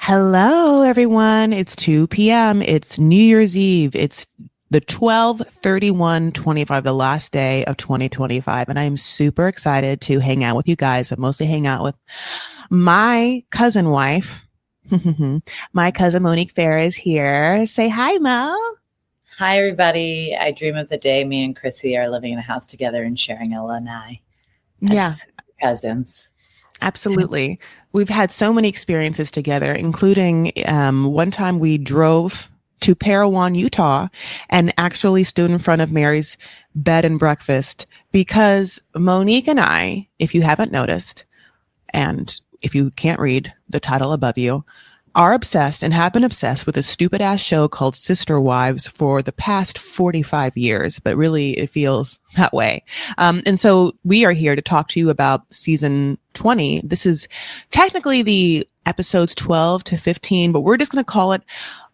Hello, everyone. It's 2 p.m. It's New Year's Eve. It's the 12/31/25, the last day of 2025. And I'm super excited to hang out with you guys, but mostly hang out with my cousin wife. My cousin Monique Farah is here. Say hi, Mo. Hi, everybody. I dream of the day me and Chrissy are living in a house together and sharing a lanai Yeah, as cousins. absolutely. We've had so many experiences together, including one time we drove to Parowan, Utah, and actually stood in front of Mary's bed and breakfast because Monique and I, if you haven't noticed, and if you can't read the title above you, are obsessed and have been obsessed with a stupid ass show called Sister Wives for the past 45 years, but really it feels that way. And so we are here to talk to you about season 20. This is technically the episodes 12 to 15, but we're just going to call it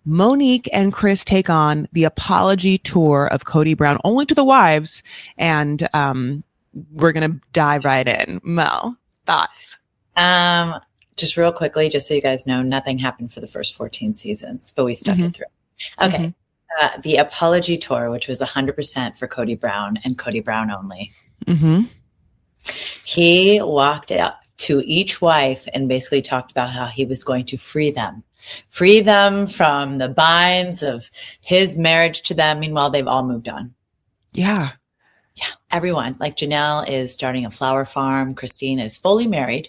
Monique and Chris Take On the Apology Tour of Kody Brown, only to the wives. And we're going to dive right in. Mel, thoughts? Just real quickly, just so you guys know, nothing happened for the first 14 seasons, but we stuck it through. Okay. The Apology Tour, which was 100% for Kody Brown and Kody Brown only. He walked up to each wife and basically talked about how he was going to free them from the binds of his marriage to them. Meanwhile, they've all moved on. Yeah. Yeah. Everyone, like Janelle is starting a flower farm. Christine is fully married.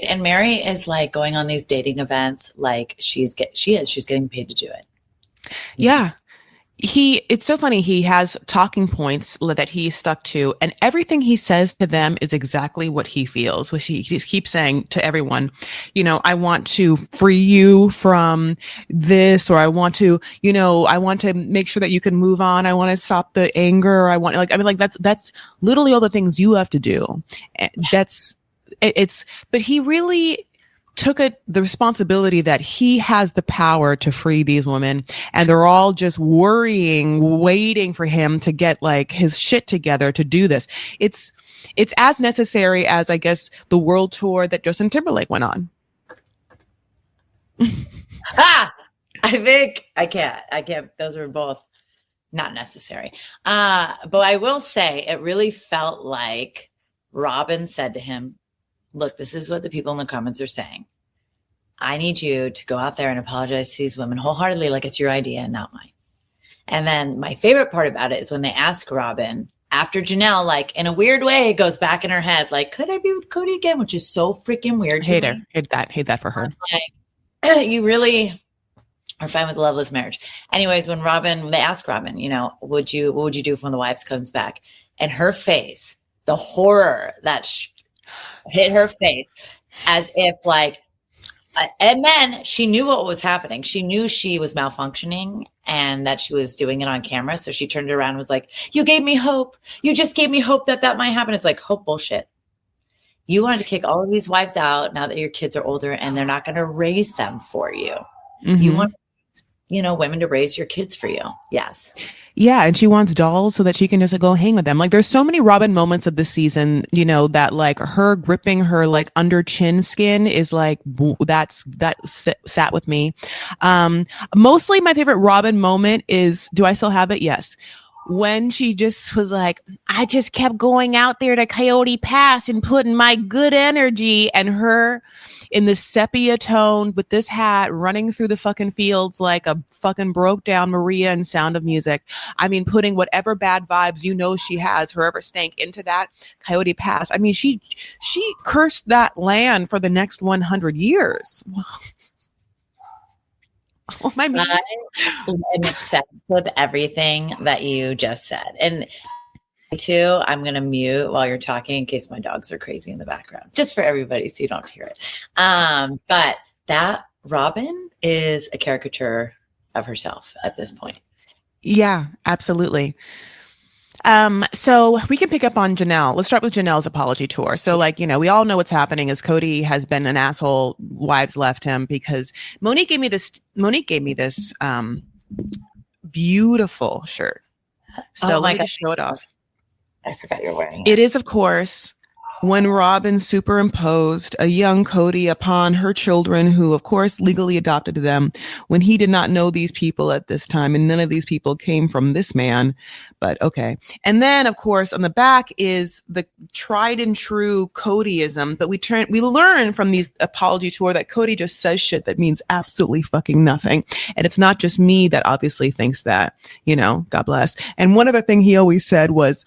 And Mary is like going on these dating events like she's getting paid to do it. Yeah. It's so funny. He has talking points that he stuck to, and everything he says to them is exactly what he feels, which he just keeps saying to everyone, I want to free you from this, or I want to make sure that you can move on. I want to stop the anger. That's literally all the things you have to do. But he really took the responsibility that he has the power to free these women, and they're all just waiting for him to get like his shit together to do this. It's as necessary as, I guess, the world tour that Justin Timberlake went on. I think I can't. Those are both not necessary. But I will say it really felt like Robin said to him, look, this is what the people in the comments are saying. I need you to go out there and apologize to these women wholeheartedly, like it's your idea and not mine. And then my favorite part about it is when they ask Robin after Janelle, like in a weird way, it goes back in her head, like, could I be with Kody again? Which is so freaking weird. Hate that for her. Like, you really are fine with a loveless marriage. Anyways, when they ask Robin, what would you do if one of the wives comes back? And her face, the horror that hit her face, as if like, and then she knew what was happening. She knew she was malfunctioning and that she was doing it on camera. So she turned around and was like, you gave me hope. You just gave me hope that might happen. It's like, hope bullshit. You wanted to kick all of these wives out now that your kids are older and they're not going to raise them for you. You want, women to raise your kids for you. Yes. Yeah, and she wants dolls so that she can just go hang with them. Like, there's so many Robin moments of this season, that like her gripping her like under chin skin is like that sat with me. Mostly my favorite Robin moment is, do I still have it? Yes. When she just was like, I just kept going out there to Coyote Pass and putting my good energy, and her in the sepia tone with this hat running through the fucking fields like a fucking broke down Maria in Sound of Music. I mean, putting whatever bad vibes she has, whoever stank, into that Coyote Pass. I mean, she cursed that land for the next 100 years. Oh, my man. I'm obsessed with everything that you just said. And too, I'm going to mute while you're talking in case my dogs are crazy in the background, just for everybody so you don't hear it. But that Robin is a caricature of herself at this point. Yeah, absolutely. So we can pick up on Janelle. Let's start with Janelle's apology tour. So we all know what's happening is Kody has been an asshole. Wives left him because Monique gave me this beautiful shirt. So let me just show it off. I forgot you're wearing it. It is, of course, when Robin superimposed a young Cody upon her children, who, of course, legally adopted them, when he did not know these people at this time, and none of these people came from this man. But okay. And then, of course, on the back is the tried and true Codyism. But we learn from these apology tour that Cody just says shit that means absolutely fucking nothing. And it's not just me that obviously thinks that, God bless. And one other thing he always said was,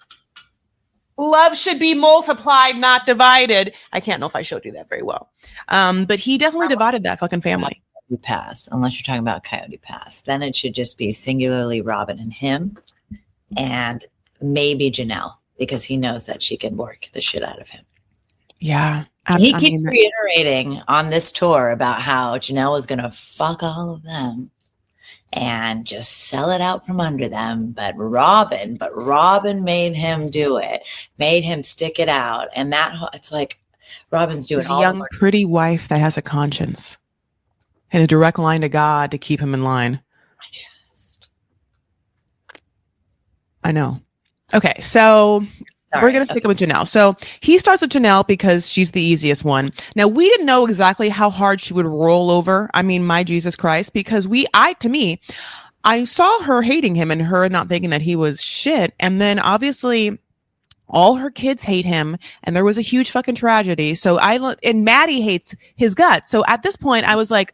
love should be multiplied, not divided. I can't know if I showed you that very well. But he definitely divided that fucking family. Pass, unless you're talking about Coyote Pass. Then it should just be singularly Robin and him, and maybe Janelle, because he knows that she can work the shit out of him. Yeah. He keeps reiterating on this tour about how Janelle is going to fuck all of them and just sell it out from under them. But Robin made him do it, made him stick it out. And it's like Robin's doing all a young, pretty wife that has a conscience and a direct line to God to keep him in line. I know. Okay. So we're going to stick it with Janelle. So he starts with Janelle because she's the easiest one. Now, we didn't know exactly how hard she would roll over. I mean, my Jesus Christ, because I saw her hating him and her not thinking that he was shit. And then obviously all her kids hate him and there was a huge fucking tragedy. So and Maddie hates his guts. So at this point I was like,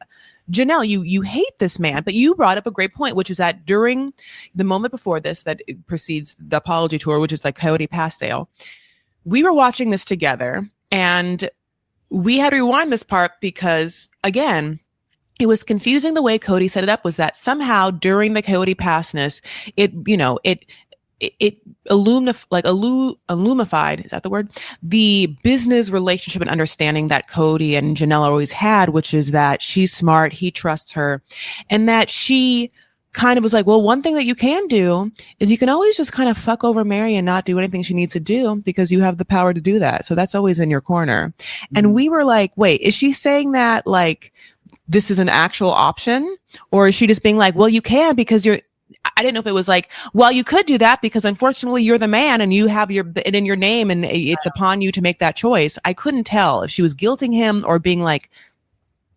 Janelle, you hate this man, but you brought up a great point, which is that during the moment before this, that precedes the apology tour, which is like Coyote Pass sale, we were watching this together and we had to rewind this part because, again, it was confusing. The way Cody set it up was that somehow during the Coyote Passness, it illumified, is that the word? The business relationship and understanding that Cody and Janelle always had, which is that she's smart, he trusts her, and that she kind of was like, well, one thing that you can do is you can always just kind of fuck over Mary and not do anything she needs to do because you have the power to do that. So that's always in your corner. Mm-hmm. And we were like, wait, is she saying that like this is an actual option? Or is she just being like, well, you can because I didn't know if it was like, well, you could do that because unfortunately you're the man and you have it in your name and it's upon you to make that choice. I couldn't tell if she was guilting him or being like,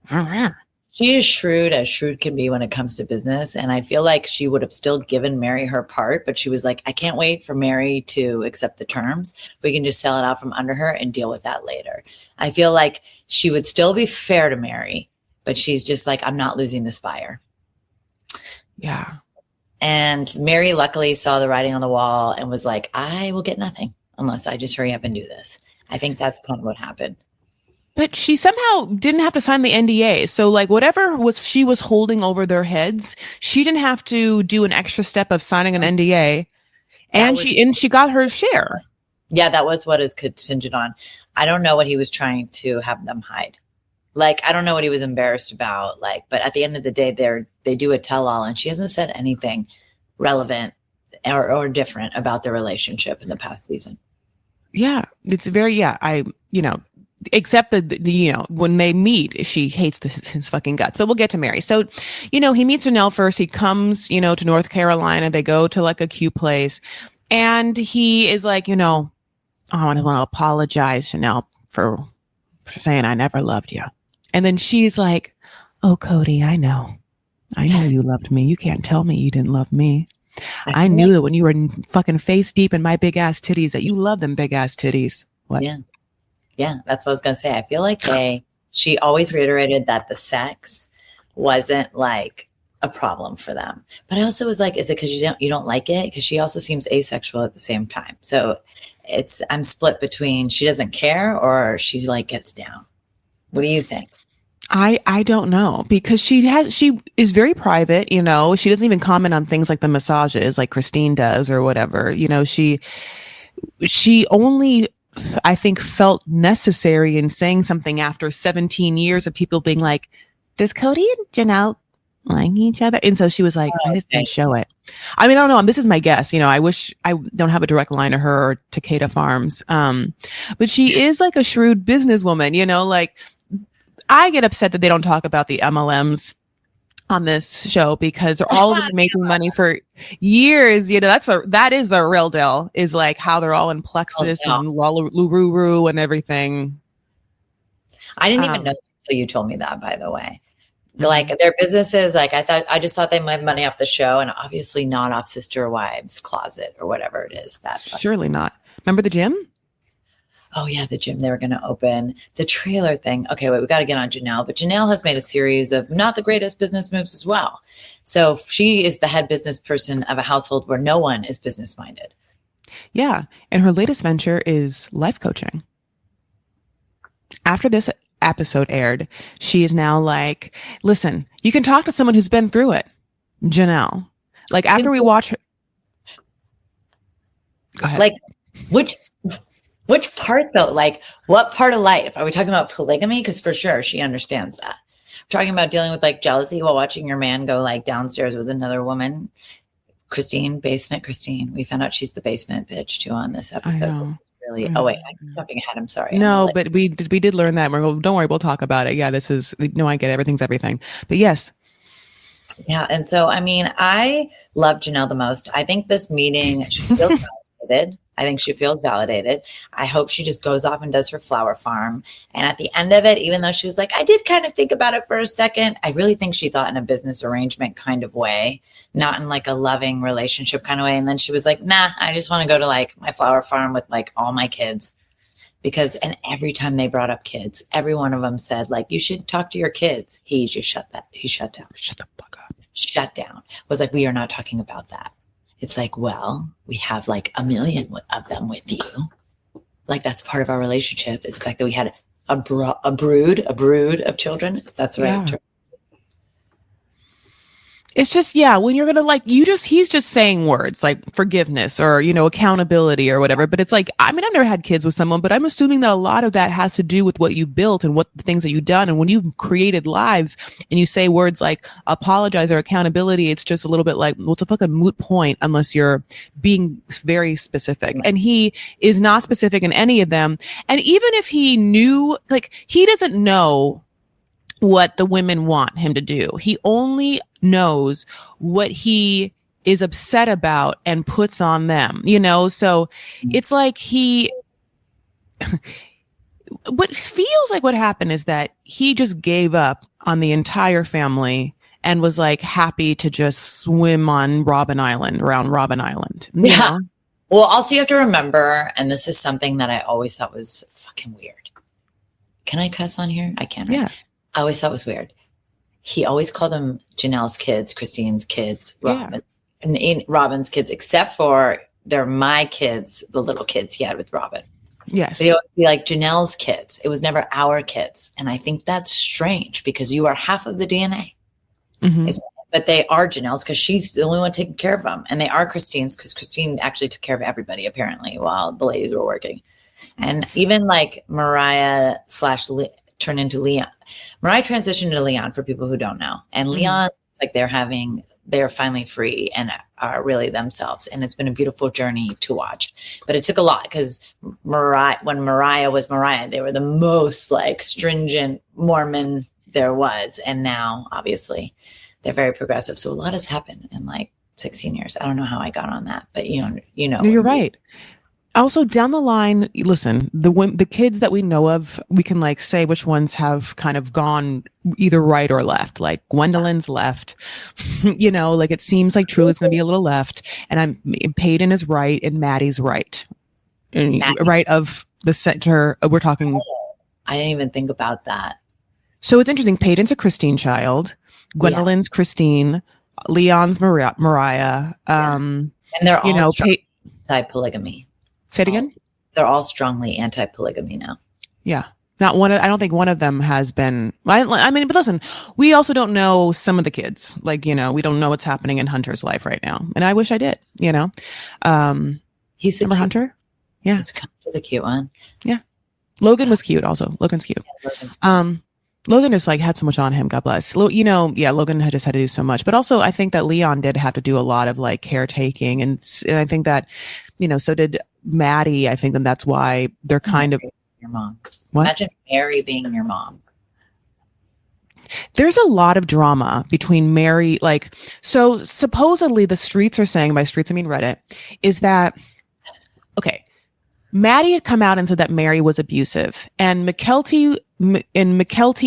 She is shrewd as shrewd can be when it comes to business. And I feel like she would have still given Mary her part, but she was like, I can't wait for Mary to accept the terms. We can just sell it out from under her and deal with that later. I feel like she would still be fair to Mary, but she's just like, I'm not losing this buyer. Yeah. And Mary luckily saw the writing on the wall and was like, I will get nothing unless I just hurry up and do this. I think that's kind of what happened. But she somehow didn't have to sign the NDA. So like whatever she was holding over their heads, she didn't have to do an extra step of signing an NDA. And she got her share. Yeah, that was what is contingent on. I don't know what he was trying to have them hide. Like, I don't know what he was embarrassed about. Like, but at the end of the day, they do a tell-all, and she hasn't said anything relevant or different about their relationship in the past season. Yeah, it's very except that when they meet, she hates his fucking guts. But we'll get to Mary. So, he meets Janelle first. He comes, to North Carolina. They go to like a cute place, and he is like, I want to apologize, Janelle, for saying I never loved you. And then she's like, oh, Cody, I know you loved me. You can't tell me you didn't love me. I knew that when you were fucking face deep in my big ass titties that you love them big ass titties. What? Yeah, that's what I was going to say. I feel like she always reiterated that the sex wasn't like a problem for them. But I also was like, is it because you don't like it? Because she also seems asexual at the same time. So I'm split between she doesn't care or she like gets down. What do you think? I don't know because she is very private, she doesn't even comment on things like the massages like Christine does or whatever. She only, I think, felt necessary in saying something after 17 years of people being like, does Cody and Janelle like each other? And so she was like, I just didn't show it. I mean, I don't know. This is my guess. I wish I don't have a direct line to her or to Takeda Farms. But she is like a shrewd businesswoman, like I get upset that they don't talk about the MLMs on this show because they're all been making money for years. You know, that is the real deal, is like how they're all in Oh, plexus no. and Lururu and everything. I didn't even know until you told me that, by the way. Like Mhm. their businesses, like I just thought they made money off the show, and obviously not off Sister Wives Closet or whatever it is. That fucking, Surely not. Remember the gym? oh yeah, the gym they were going to open, the trailer thing. Okay, wait, we got to get on Janelle, but Janelle has made a series of not the greatest business moves as well. So she is the head business person of a household where no one is business minded. Yeah. And her latest venture is life coaching. After this episode aired, she is now like, listen, you can talk to someone who's been through it. Janelle. Like after we watch her. Go ahead. Like which part though? Like what part of life? Are we talking about polygamy? Because for sure she understands that. We're talking about dealing with like jealousy while watching your man go like downstairs with another woman. Christine, basement Christine. We found out she's the basement bitch too on this episode. I know. Really? Oh wait, I'm jumping ahead. I'm sorry. No, but we did learn that. Don't worry, we'll talk about it. Yeah, this is no, I get it. Everything's everything. But yes. Yeah, and so I mean, I love Janelle the most. I think this meeting, she feels validated. I think she feels validated. I hope she just goes off and does her flower farm. And at the end of it, even though she was like, I did kind of think about it for a second, I really think she thought in a business arrangement kind of way, not in like a loving relationship kind of way. And then she was like, nah, I just want to go to like my flower farm with like all my kids. Because, and every time they brought up kids, every one of them said, like, you should talk to your kids. He just shut down. Shut the fuck up. Shut down. Was like, we are not talking about that. It's like, well, we have like 1 million of them with you. Like, that's part of our relationship, is the fact that we had a brood of children. That's the right term. It's just, yeah, when you're going to like, he's just saying words like forgiveness or, you know, accountability or whatever. But it's like, I mean, I've never had kids with someone, but I'm assuming that a lot of that has to do with what you built and what the things that you've done. And when you've created lives and you say words like apologize or accountability, it's just a little bit like, well, it's a fucking moot point unless you're being very specific. And he is not specific in any of them. And even if he knew, like, he doesn't know what the women want him to do. He only knows what he is upset about and puts on them, you know? So it's like what feels like what happened is that he just gave up on the entire family and was like happy to just swim on around Robin Island. You know? Well, also you have to remember, and this is something that I always thought was fucking weird. Can I cuss on here? I can. Right? Yeah. I always thought it was weird. He always called them Janelle's kids, Christine's kids, Robin's, and Robin's kids, except for they're my kids, the little kids he had with Robin. Yes. But he always be like Janelle's kids. It was never our kids. And I think that's strange because you are half of the DNA. Mm-hmm. But they are Janelle's because she's the only one taking care of them. And they are Christine's because Christine actually took care of everybody, apparently, while the ladies were working. And even like Mariah / turned into Leon. Mariah transitioned to Leon for people who don't know. And Leon, like they're finally free and are really themselves. And it's been a beautiful journey to watch. But it took a lot because when Mariah was Mariah, they were the most like stringent Mormon there was. And now obviously they're very progressive. So a lot has happened in like 16 years. I don't know how I got on that, but you know. No, you're right. Also, down the line, listen, the kids that we know of, we can like say which ones have kind of gone either right or left. Like Gwendolyn's left, you know, like it seems like Truly's going to be a little left, and Peyton is right and Maddie's right, right of the center. We're talking. I didn't even think about that. So it's interesting. Peyton's a Christine child. Gwendolyn's Christine. Leon's Mariah. And they're all anti-polygamy. Say it again. They're all strongly anti-polygamy now. Yeah. Not one of, I don't think one of them has been, I mean, but listen, we also don't know some of the kids. Like, you know, we don't know what's happening in Hunter's life right now. And I wish I did, you know. He's the Hunter? Yeah. He's kind of the cute one. Yeah. Logan was cute also. Logan's cute. Yeah, Logan just like had so much on him. God bless. You know, yeah, Logan had to do so much. But also I think that Leon did have to do a lot of like caretaking. And I think that, you know, so did Maddie. I think that's why they're kind of your mom. What? Imagine Mary being your mom. There's a lot of drama between Mary, like, so supposedly the streets are saying, by streets I mean Reddit, is that, okay, Maddie had come out and said that Mary was abusive, and McKelty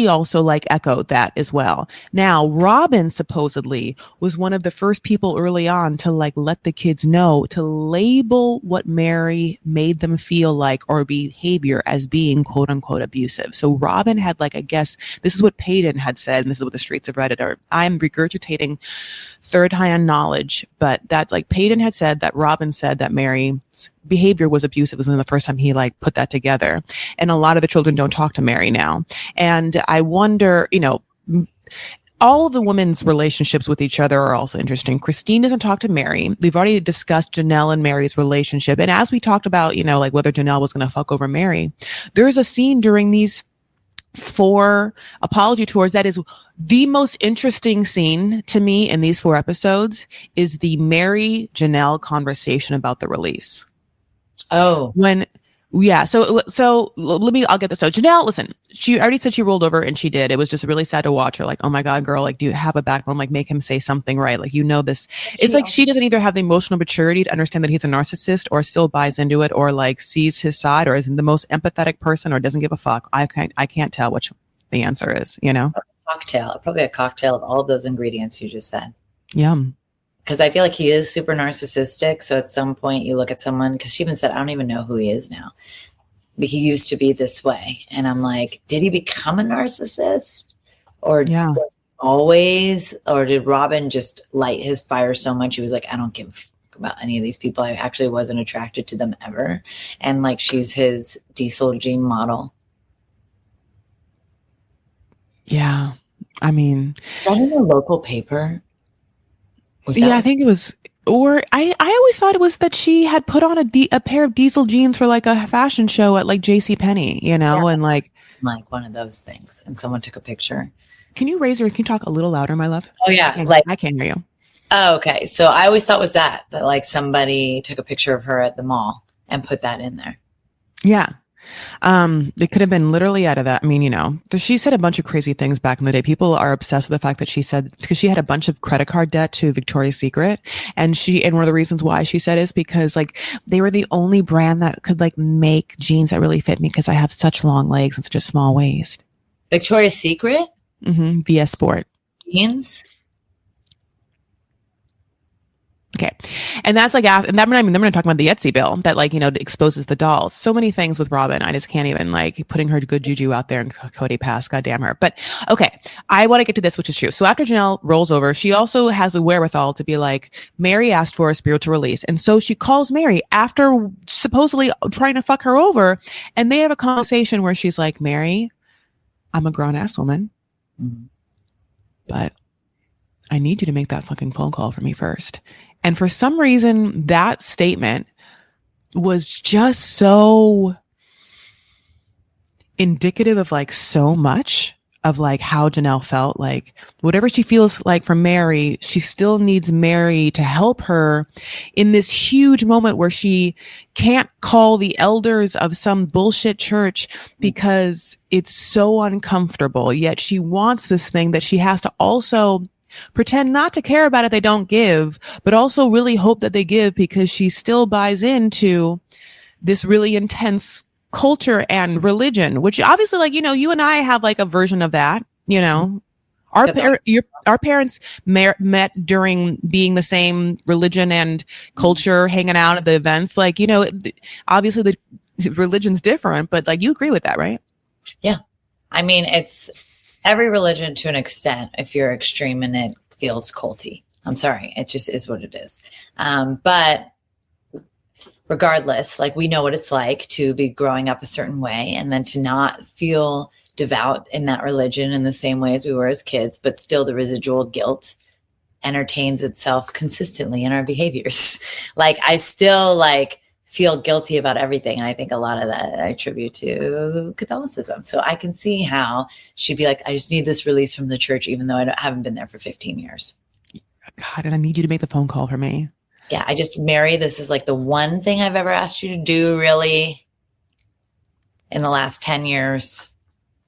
also like echoed that as well. Now, Robin supposedly was one of the first people early on to like let the kids know to label what Mary made them feel like or behavior as being quote unquote abusive. So Robin had like, I guess this is what Peyton had said, and this is what the streets of Reddit are. I'm regurgitating third hand knowledge, but that's like Peyton had said that Robin said that Mary's behavior was abusive. It was the first time he like put that together. And a lot of the children don't talk to Mary now. And I wonder, all of the women's relationships with each other are also interesting. Christine doesn't talk to Mary. We've already discussed Janelle and Mary's relationship. And as we talked about, like whether Janelle was going to fuck over Mary, there's a scene during these 4 apology tours that is the most interesting scene to me in these 4 episodes is the Mary Janelle conversation about the release. Oh, So I'll get this. So Janelle, listen, she already said she rolled over, and she did. It was just really sad to watch her. Like, oh my God, girl, like, do you have a backbone? Like, make him say something right. Like, this. It's like she doesn't either have the emotional maturity to understand that he's a narcissist, or still buys into it, or like sees his side, or isn't the most empathetic person, or doesn't give a fuck. I can't tell which the answer is. Cocktail, probably a cocktail of all of those ingredients you just said. Yum. Because I feel like he is super narcissistic. So at some point you look at someone, because she even said, I don't even know who he is now. But he used to be this way. And I'm like, did he become a narcissist? Or was always? Or did Robin just light his fire so much? He was like, I don't give a fuck about any of these people. I actually wasn't attracted to them ever. And like, she's his diesel gene model. Yeah. I mean. Is that in a local paper? I think it was, or I always thought it was that she had put on a pair of diesel jeans for like a fashion show at like JCPenney, and like one of those things. And someone took a picture. Can you talk a little louder, my love? Oh yeah. I can't hear you. Oh, okay. So I always thought was that like somebody took a picture of her at the mall and put that in there. Yeah. It could have been literally out of that. I mean, she said a bunch of crazy things back in the day. People are obsessed with the fact that she said, because she had a bunch of credit card debt to Victoria's Secret. And one of the reasons why she said is because like they were the only brand that could like make jeans that really fit me because I have such long legs and such a small waist. Victoria's Secret? Mm-hmm. VS Sport. Jeans? Okay. And that's like, and then I'm going to talk about the Etsy bill that like, exposes the dolls. So many things with Robin. I just can't even like putting her good juju out there and Cody Pass. God damn her. But okay. I want to get to this, which is true. So after Janelle rolls over, she also has a wherewithal to be like, Mary asked for a spiritual release. And so she calls Mary after supposedly trying to fuck her over. And they have a conversation where she's like, Mary, I'm a grown ass woman, but I need you to make that fucking phone call for me first. And for some reason, that statement was just so indicative of like so much of like how Janelle felt. Like whatever she feels like for Mary, she still needs Mary to help her in this huge moment where she can't call the elders of some bullshit church because it's so uncomfortable. Yet she wants this thing that she has to also pretend not to care about it they don't give, but also really hope that they give because she still buys into this really intense culture and religion, which obviously like, you and I have like a version of that, our parents met during being the same religion and culture, hanging out at the events. Like, obviously the religion's different, but like you agree with that, right? Yeah. I mean, it's every religion to an extent. If you're extreme in it, feels culty. I'm sorry. It just is what it is. But regardless, like we know what it's like to be growing up a certain way and then to not feel devout in that religion in the same way as we were as kids, but still the residual guilt entertains itself consistently in our behaviors. Like I still like feel guilty about everything. And I think a lot of that I attribute to Catholicism. So I can see how she'd be like, I just need this release from the church, even though I haven't been there for 15 years. God, and I need you to make the phone call for me. Yeah, Mary, this is like the one thing I've ever asked you to do really in the last 10 years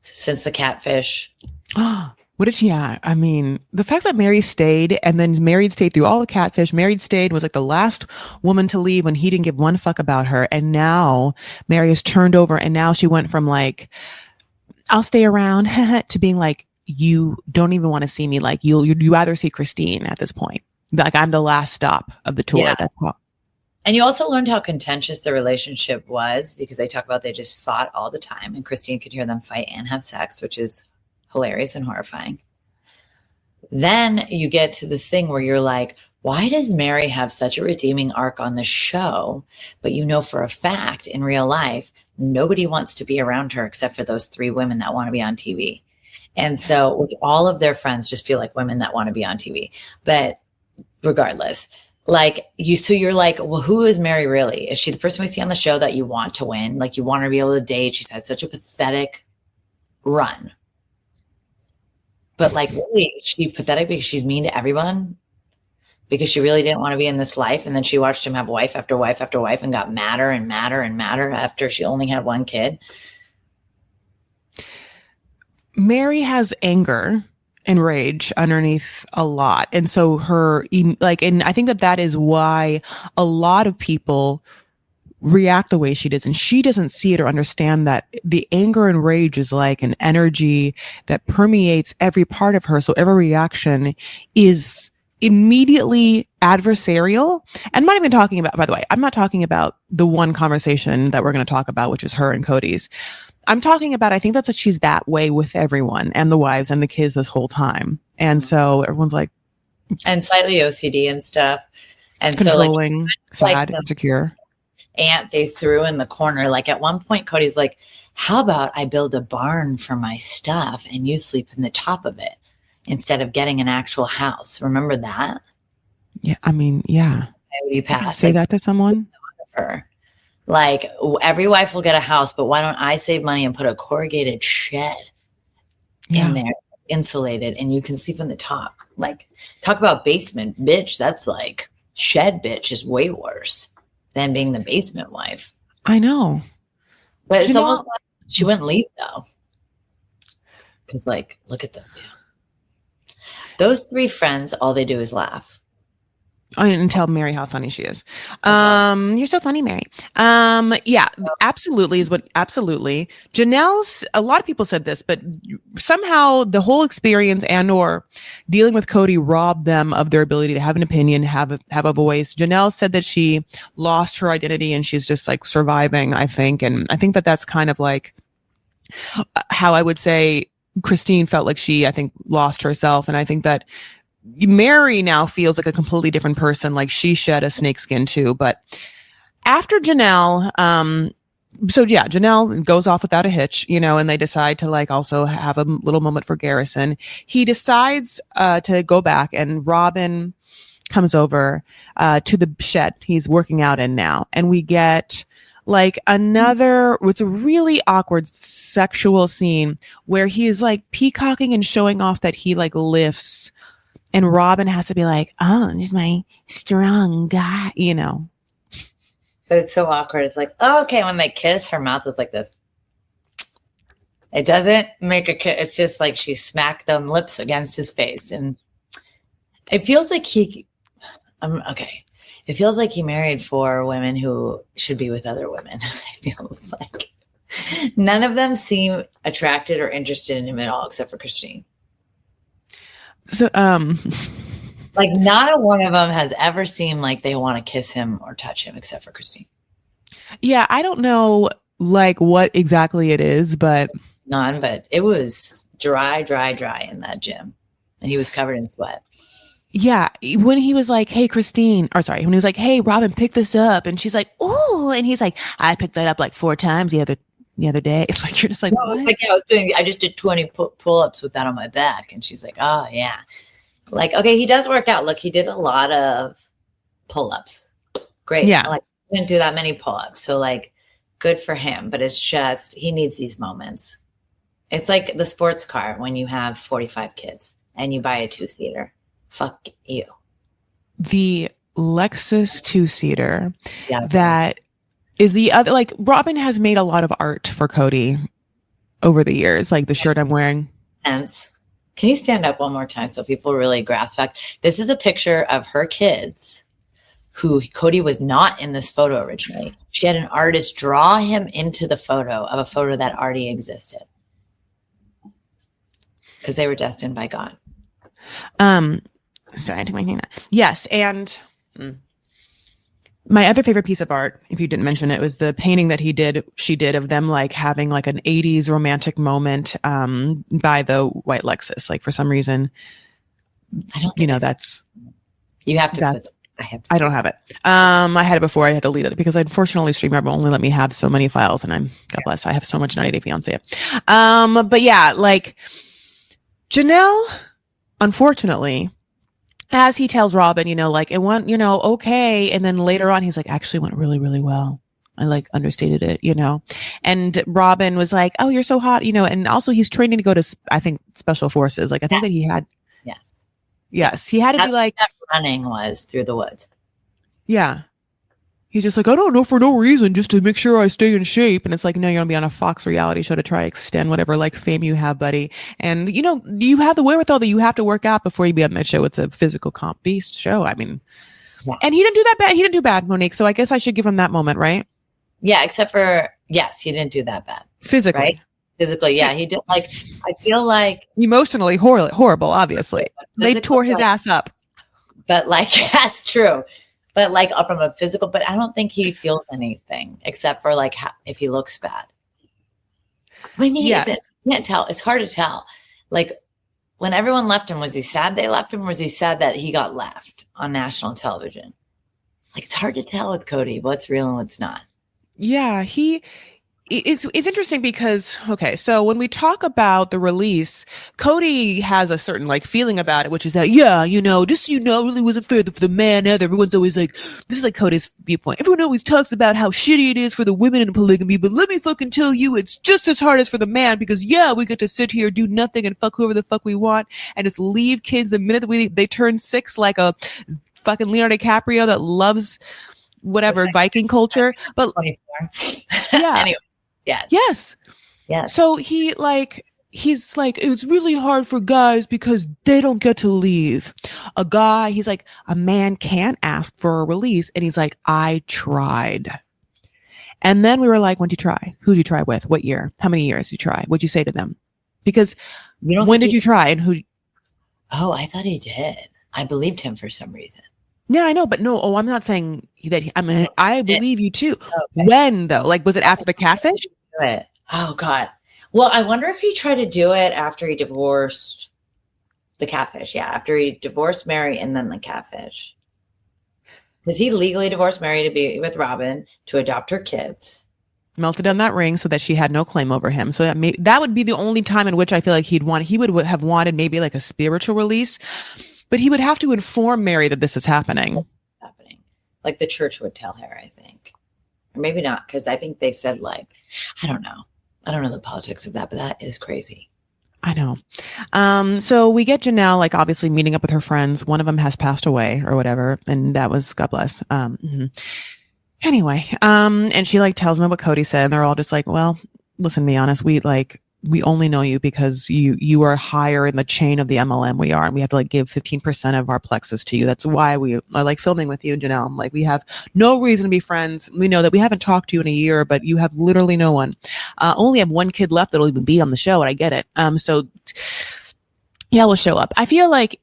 since the catfish. What did she? Yeah, I mean, the fact that Mary stayed and then Mary stayed through all the catfish. Mary stayed was like the last woman to leave when he didn't give one fuck about her. And now Mary is turned over, and now she went from like, I'll stay around to being like, you don't even want to see me. Like you either see Christine at this point. Like I'm the last stop of the tour. Yeah. That's all. And you also learned how contentious the relationship was because they talk about they just fought all the time, and Christine could hear them fight and have sex, which is hilarious and horrifying. Then you get to this thing where you're like, why does Mary have such a redeeming arc on the show? But you know for a fact in real life, nobody wants to be around her except for those three women that want to be on TV. And so with all of their friends just feel like women that want to be on TV. But regardless, like so you're like, well, who is Mary really? Is she the person we see on the show that you want to win? Like you want her to be able to date? She's had such a pathetic run. But like, really, is she pathetic because she's mean to everyone? Because she really didn't want to be in this life. And then she watched him have wife after wife after wife and got madder and madder and madder after she only had one kid. Mary has anger and rage underneath a lot. And so and I think that is why a lot of people react the way she does. And she doesn't see it or understand that the anger and rage is like an energy that permeates every part of her. So every reaction is immediately adversarial. I'm not even talking about, by the way, I'm not talking about the one conversation that we're going to talk about, which is her and Cody's. I'm talking about, I think that's that she's that way with everyone and the wives and the kids this whole time. And so everyone's like, and slightly OCD and stuff. And controlling, so like, sad, insecure. Aunt they threw in the corner. Like at one point, Cody's like, how about I build a barn for my stuff and you sleep in the top of it instead of getting an actual house? Remember that? Yeah. I mean, yeah. You pass. Say that to someone. Like every wife will get a house, but why don't I save money and put a corrugated shed in there, insulated, and you can sleep in the top? Like, talk about basement bitch. That's like shed bitch is way worse than being the basement wife. I know. But it's almost like she wouldn't leave though. Because like, look at them. Yeah. Those three friends, all they do is laugh. And tell Mary how funny she is. You're so funny, Mary. Yeah, absolutely absolutely. Janelle's, a lot of people said this, but somehow the whole experience and or dealing with Cody robbed them of their ability to have an opinion, have a voice. Janelle said that she lost her identity and she's just like surviving, I think. And I think that that's kind of like how I would say Christine felt like she, I think, lost herself. And I think that Mary now feels like a completely different person. Like she shed a snakeskin too. But after Janelle, Janelle goes off without a hitch, and they decide to like also have a little moment for Garrison. He decides to go back, and Robin comes over to the shed he's working out in now. And we get like it's a really awkward sexual scene where he is like peacocking and showing off that he like lifts. And Robin has to be like, oh, this is my strong guy, But it's so awkward. It's like, oh, okay, when they kiss, her mouth is like this. It doesn't make a kiss. It's just like she smacked them lips against his face. And it feels like It feels like he married 4 women who should be with other women. I feel like none of them seem attracted or interested in him at all, except for Christine. So, like not a one of them has ever seemed like they want to kiss him or touch him except for Christine. Yeah, I don't know like what exactly it is, but none, but it was dry in that gym and he was covered in sweat. Yeah, when he was like, hey, Christine, when he was like, hey, Robin, pick this up. And she's like, ooh, and he's like, I picked that up like 4 times the other day. It's like, you're just like, no, it's like, yeah, I just did 20 pull-ups with that on my back. And she's like, oh yeah. Like, okay, he does work out. Look, he did a lot of pull-ups. Great. Yeah. Like, he didn't do that many pull-ups. So like, good for him. But it's just, he needs these moments. It's like the sports car when you have 45 kids and you buy a 2-seater. Fuck you. The Lexus 2-seater that is the other, like Robin has made a lot of art for Cody over the years, like the shirt I'm wearing. Hence. Can you stand up one more time so people really grasp back? This is a picture of her kids who Cody was not in this photo originally. She had an artist draw him into the photo of a photo that already existed because they were destined by God. Sorry, I didn't mean that. Yes, and my other favorite piece of art, if you didn't mention it, was the painting that she did of them like having like an 80s romantic moment by the white Lexus. Like for some reason, I don't think that's you have to put I don't have it. I had it before. I had to delete it because unfortunately StreamYard only let me have so many files, and God bless, I have so much 90 Day Fiance. But yeah, like Janelle, unfortunately, as he tells Robin, like it went, okay, and then later on he's like, actually went really, really well. I like understated it, and Robin was like, oh, you're so hot, and also he's training to go to, I think, special forces. Like I think that he had, yes, he had to be like that running was through the woods. Yeah. He's just like, I don't know, for no reason, just to make sure I stay in shape. And it's like, no, you're going to be on a Fox reality show to try to extend whatever like fame you have, buddy. And, you have the wherewithal that you have to work out before you be on that show. It's a physical comp beast show. I mean, and he didn't do that bad. He didn't do bad, Monique. So I guess I should give him that moment, right? Yeah, except for, yes, he didn't do that bad. Physically. Right? Physically, yeah. He did, like, I feel like. Emotionally horrible, obviously. They tore his ass up. But like, that's true. But like from a physical, but I don't think he feels anything except for like if he looks bad. I mean, you can't tell. It's hard to tell. Like when everyone left him, was he sad they left him? Or was he sad that he got left on national television? Like it's hard to tell with Cody what's real and what's not. Yeah, it's interesting because, okay, so when we talk about the release, Cody has a certain like feeling about it, which is that, just, it really wasn't fair for the man either. Everyone's always like, this is like Cody's viewpoint. Everyone always talks about how shitty it is for the women in polygamy, but let me fucking tell you, it's just as hard as for the man because we get to sit here, do nothing and fuck whoever the fuck we want and just leave kids the minute that they turn 6 like a fucking Leonardo DiCaprio that loves whatever Viking culture. But 24. Yeah. Anyway. Yes. So he's like, it's really hard for guys because they don't get to leave. He's like, a man can't ask for a release. And he's like, I tried. And then we were like, when'd you try? Who'd you try with? What year? How many years did you try? What'd you say to them? Because when did you try and who? Oh, I thought he did. I believed him for some reason. Yeah, I know, but no. Oh, I'm not saying that. I believe you too. Okay. When though? Like, was it after the catfish? Oh God. Well, I wonder if he tried to do it after he divorced the catfish. Yeah, after he divorced Mary and then the catfish. Because he legally divorced Mary to be with Robin to adopt her kids. Melted on that ring so that she had no claim over him. So that would be the only time in which I feel like he would have wanted maybe like a spiritual release, but he would have to inform Mary that this is happening. Like the church would tell her, I think. Or maybe not, because I think they said like, I don't know the politics of that, but that is crazy. I know. So we get Janelle, like obviously meeting up with her friends. One of them has passed away or whatever. And that was, God bless. Anyway, and she like tells them what Cody said. And they're all just like, well, listen, to be honest. We only know you because you are higher in the chain of the MLM we are. And we have to like give 15% of our plexus to you. That's why we are like filming with you, Janelle. Like we have no reason to be friends. We know that we haven't talked to you in a year, but you have literally no one. Only have one kid left that'll even be on the show. And I get it. So yeah, we'll show up. I feel like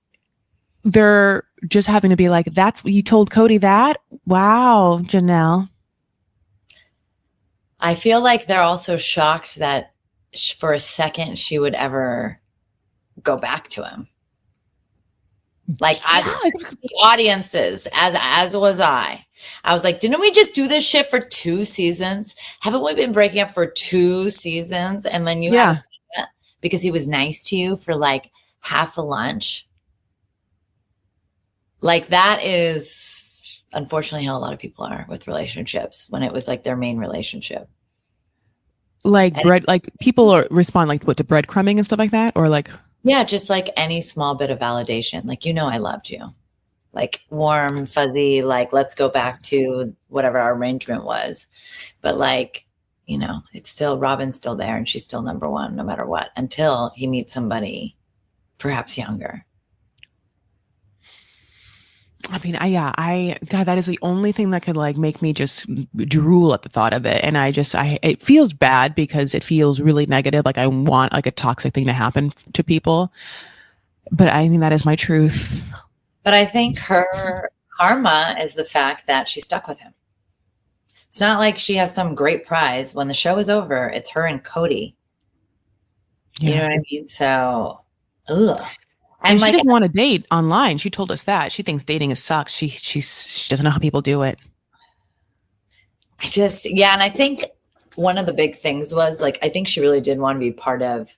they're just having to be like, that's what you told Cody that? Wow, Janelle. I feel like they're also shocked that for a second she would ever go back to him. Like the audiences, as was I was like, didn't we just do this shit for 2 seasons? Haven't we been breaking up for 2 seasons? And then you have because he was nice to you for like half a lunch. Like that is unfortunately how a lot of people are with relationships when it was like their main relationship. Like people respond like what to breadcrumbing and stuff like that, or like just like any small bit of validation, like I loved you, like warm, fuzzy, like let's go back to whatever our arrangement was, but like it's still Robin's still there and she's still number one no matter what until he meets somebody perhaps younger. I mean, God, that is the only thing that could like make me just drool at the thought of it. And it feels bad because it feels really negative. Like I want like a toxic thing to happen to people. But I mean, that is my truth. But I think her karma is the fact that she stuck with him. It's not like she has some great prize. When the show is over, it's her and Cody. Yeah. You know what I mean? So, ugh. And she doesn't want to date online. She told us that. She thinks dating sucks. She doesn't know how people do it. And I think one of the big things was like, I think she really did want to be part of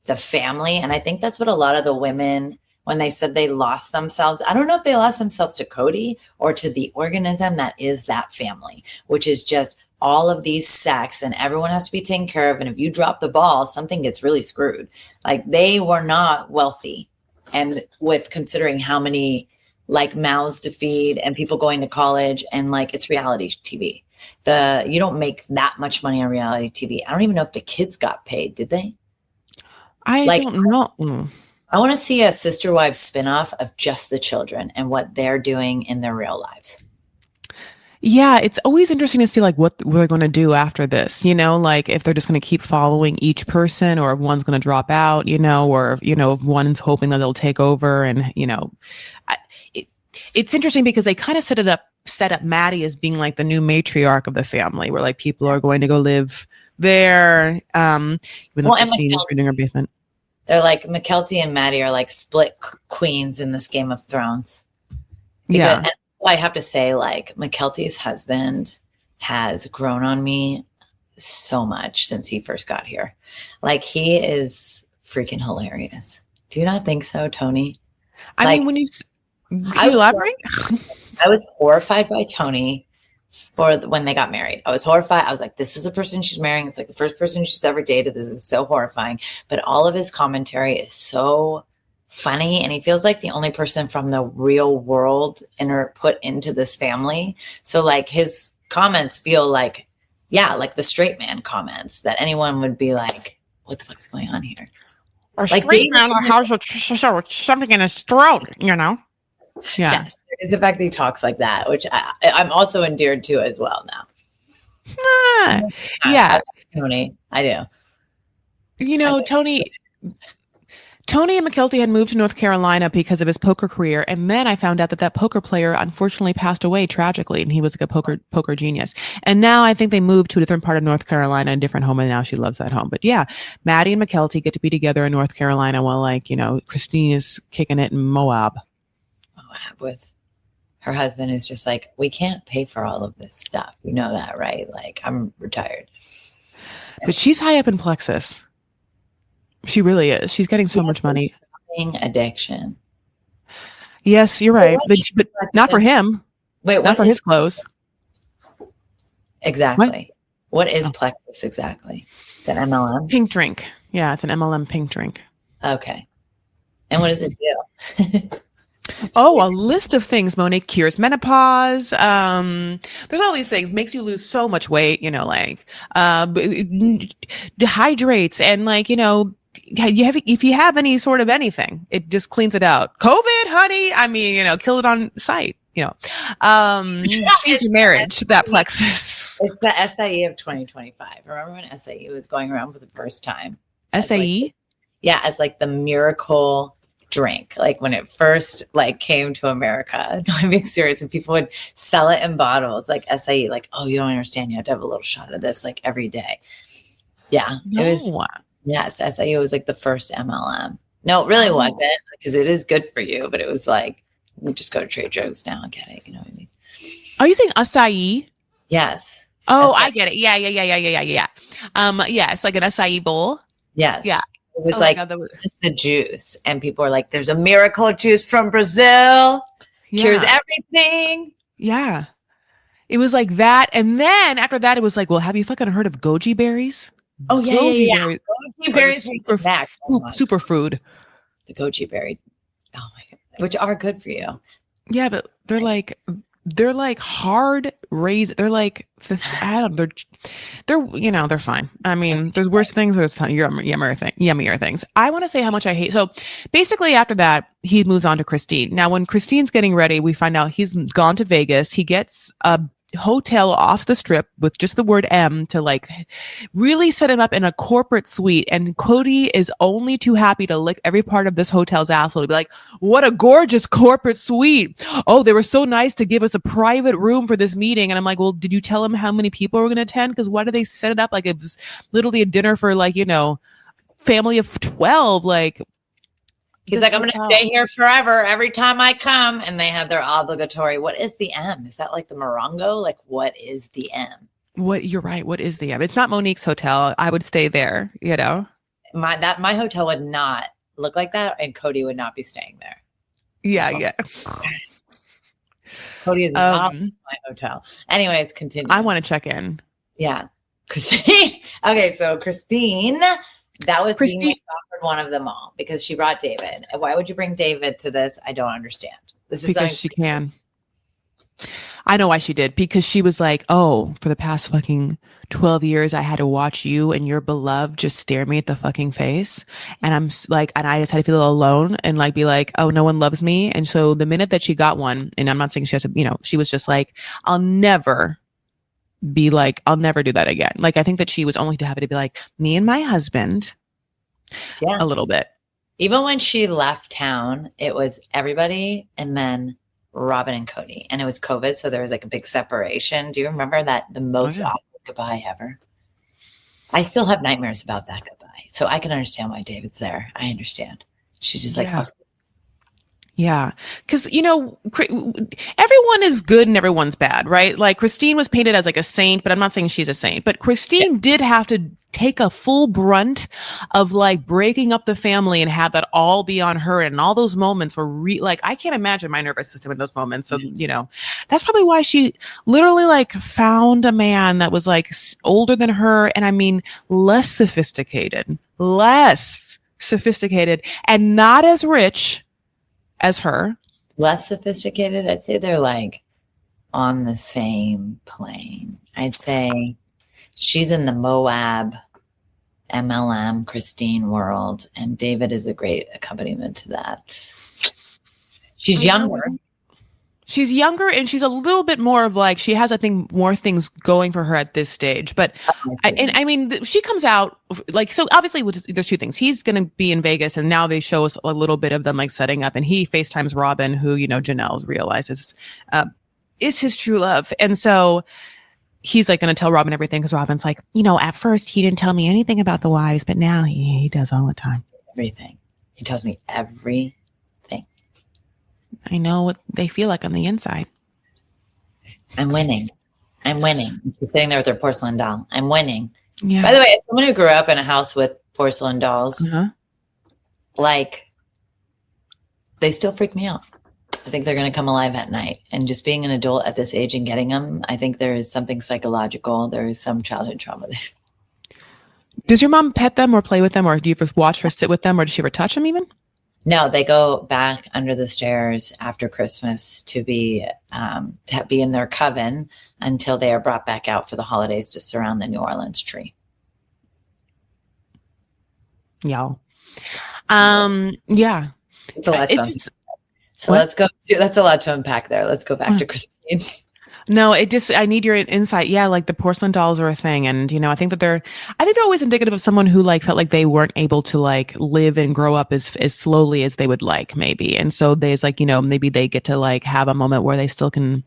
the family. And I think that's what a lot of the women, when they said they lost themselves, I don't know if they lost themselves to Cody or to the organism that is that family, which is just all of these sex and everyone has to be taken care of. And if you drop the ball, something gets really screwed. Like they were not wealthy. And with considering how many like mouths to feed and people going to college and like it's reality TV. You don't make that much money on reality TV. I don't even know if the kids got paid. Did they? I don't know. I want to see a Sister Wives spinoff of just the children and what they're doing in their real lives. Yeah, it's always interesting to see like what we're going to do after this, you know, like if they're just going to keep following each person or if one's going to drop out, you know, or, you know, if one's hoping that they'll take over. And, you know, it's interesting because they kind of set up Maddie as being like the new matriarch of the family where like people are going to go live there. Even though Christine is reading her basement. They're like Mykelti and Maddie are like split queens in this Game of Thrones. Yeah. I have to say, like, Mykelti's husband has grown on me so much since he first got here. Like, he is freaking hilarious. Do you not think so, Tony? I mean, when you elaborate? I was horrified by Tony when they got married. I was horrified. I was like, this is a person she's marrying. It's like the first person she's ever dated. This is so horrifying. But all of his commentary is so funny, and he feels like the only person from the real world put into this family. So like his comments feel like, yeah, like the straight man comments that anyone would be like, what the fuck's going on here? A like straight man has something in his throat, you know? Yeah. Yes, it's the fact that he talks like that, which I'm also endeared to as well now. Yeah. Tony, I do. You know, Tony and Mykelti had moved to North Carolina because of his poker career. And then I found out that poker player unfortunately passed away tragically. And he was like a poker genius. And now I think they moved to a different part of North Carolina, a different home. And now she loves that home. But yeah, Maddie and Mykelti get to be together in North Carolina while like, you know, Christine is kicking it in Moab. With her husband is just like, we can't pay for all of this stuff. You know that, right? Like, I'm retired. But she's high up in Plexus. She really is. She's getting so much money. Addiction. Yes, you're right. But not for him. Wait, not for his clothes. Exactly. What is Plexus exactly? Is that MLM? Pink drink. Yeah, it's an MLM pink drink. Okay. And what does it do? Oh, a list of things, Monique. Cures menopause. There's all these things. Makes you lose so much weight, you know, like dehydrates and like, you know, if you have any sort of anything, it just cleans it out. COVID, honey. I mean, you know, kill it on site, you know. Change your marriage, that Plexus. It's the SIE of 2025. Remember when SIE was going around for the first time? SIE? As like the miracle drink, like when it first like came to America. No, I'm being serious. And people would sell it in bottles like SIE, like, oh, you don't understand. You have to have a little shot of this like every day. Yeah. No. It was, yes, SIE was like the first MLM. No, it really wasn't, because it is good for you, but it was like, we just go to Trader Joe's now and get it. You know what I mean? Are you saying acai? Yes. Oh, I get it. Yeah. Yeah, it's like an acai bowl. Yes. Yeah. It was like the juice, and people are like, there's a miracle juice from Brazil. Cures everything. Yeah. It was like that. And then after that, it was like, well, have you fucking heard of goji berries? Oh, yeah. Berries. Goji berries super food. The goji berry. Oh, my God. Which are good for you. Yeah, but they're like they're like hard raised. They're like, I don't, they're fine. I mean, there's worse things. There's yummier things. I want to say how much I hate. So basically after that, he moves on to Christine. Now, when Christine's getting ready, we find out he's gone to Vegas. He gets a hotel off the strip with just the word M to like really set him up in a corporate suite. And Cody is only too happy to lick every part of this hotel's asshole to be like, what a gorgeous corporate suite. Oh, they were so nice to give us a private room for this meeting. And I'm like, well, did you tell them how many people were going to attend? Because why do they set it up like it was literally a dinner for like, family of 12? Like, he's like, I'm going to stay here forever every time I come. And they have their obligatory, what is the M? Is that like the Morongo? Like, what is the M? You're right. What is the M? It's not Monique's hotel. I would stay there, My hotel would not look like that. And Cody would not be staying there. Yeah. Cody is not my hotel. Anyways, continue. I want to check in. Yeah. Christine. Okay. So Christine, that was the most awkward one of them all because she brought David. Why would you bring David to this? I don't understand. This is because she can. I know why she did. Because she was like, oh, for the past fucking 12 years, I had to watch you and your beloved just stare me at the fucking face. And I'm like, and I just had to feel alone and like, be like, oh, no one loves me. And so the minute that she got one, and I'm not saying she has to, she was just like, I'll never do that again. Like, I think that she was only too happy to be like, me and my husband. Yeah. A little bit. Even when she left town, it was everybody and then Robin and Cody. And it was COVID. So there was like a big separation. Do you remember that? The most awkward goodbye ever. I still have nightmares about that goodbye. So I can understand why David's there. I understand. She's just like, fuck. Yeah. Because, everyone is good and everyone's bad, right? Like Christine was painted as like a saint, but I'm not saying she's a saint. But Christine did have to take a full brunt of like breaking up the family and have that all be on her. And all those moments were like, I can't imagine my nervous system in those moments. So, that's probably why she literally like found a man that was like older than her. And I mean, less sophisticated and not as rich as her. Less sophisticated. I'd say they're like on the same plane. I'd say she's in the Moab MLM Christine world, and David is a great accompaniment to that. She's younger. She's younger and she's a little bit more of like, she has, I think, more things going for her at this stage. But I mean, she comes out like, so obviously there's two things. He's going to be in Vegas and now they show us a little bit of them like setting up, and he FaceTimes Robin, who, Janelle realizes is his true love. And so he's like going to tell Robin everything because Robin's like, at first he didn't tell me anything about the wives, but now he does all the time. Everything. He tells me everything. I know what they feel like on the inside. I'm winning. She's sitting there with her porcelain doll. I'm winning. Yeah. By the way, as someone who grew up in a house with porcelain dolls, like, they still freak me out. I think they're going to come alive at night. And just being an adult at this age and getting them, I think there is something psychological. There is some childhood trauma there. Does your mom pet them or play with them, or do you ever watch her sit with them, or does she ever touch them even? No, they go back under the stairs after Christmas to be in their coven until they are brought back out for the holidays to surround the New Orleans tree. Yeah. Yeah. It's a lot let's go. That's a lot to unpack there. Let's go back to Christine. No, I need your insight. Yeah, like the porcelain dolls are a thing. And, I think they're always indicative of someone who like felt like they weren't able to like live and grow up as slowly as they would like, maybe. And so there's like, maybe they get to like have a moment where they still can.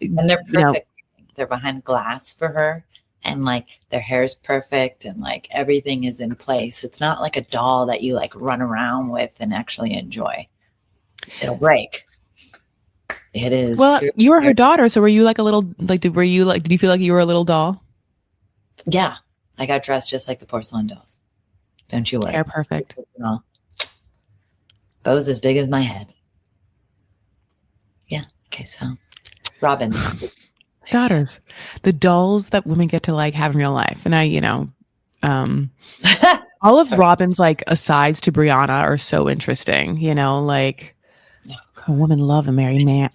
And they're perfect. They're behind glass for her. And like their hair is perfect and like everything is in place. It's not like a doll that you like run around with and actually enjoy. It'll break. It is. Well, you were her daughter, so were you like a little like? Did you feel like you were a little doll? Yeah, I got dressed just like the porcelain dolls. Don't you worry. They're perfect. Bows as big as my head. Yeah. Okay. So, Robin. Daughters, the dolls that women get to like have in real life, and all of Robin's like asides to Brianna are so interesting. Like. A woman love a married man.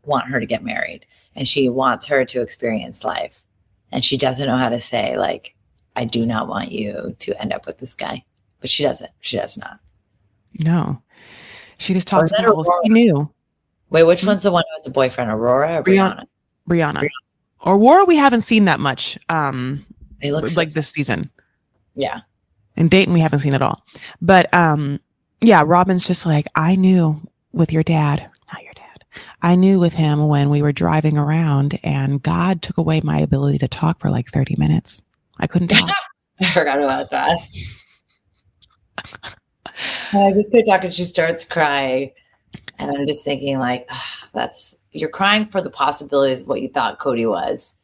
want her to get married and she wants her to experience life. And she doesn't know how to say, like, I do not want you to end up with this guy. But she doesn't. She does not. No. She just Or talks is that about what Aurora? she knew. Wait, which one's the one who was the boyfriend? Aurora or Brianna? Brianna. Aurora, we haven't seen that much. They look like this season. Yeah. And Dayton, we haven't seen at all. But yeah, Robin's just like, I knew with your dad, not your dad. I knew with him when we were driving around and God took away my ability to talk for like 30 minutes. I couldn't talk. I forgot about that. I just could talk and she starts crying. And I'm just thinking like, you're crying for the possibilities of what you thought Cody was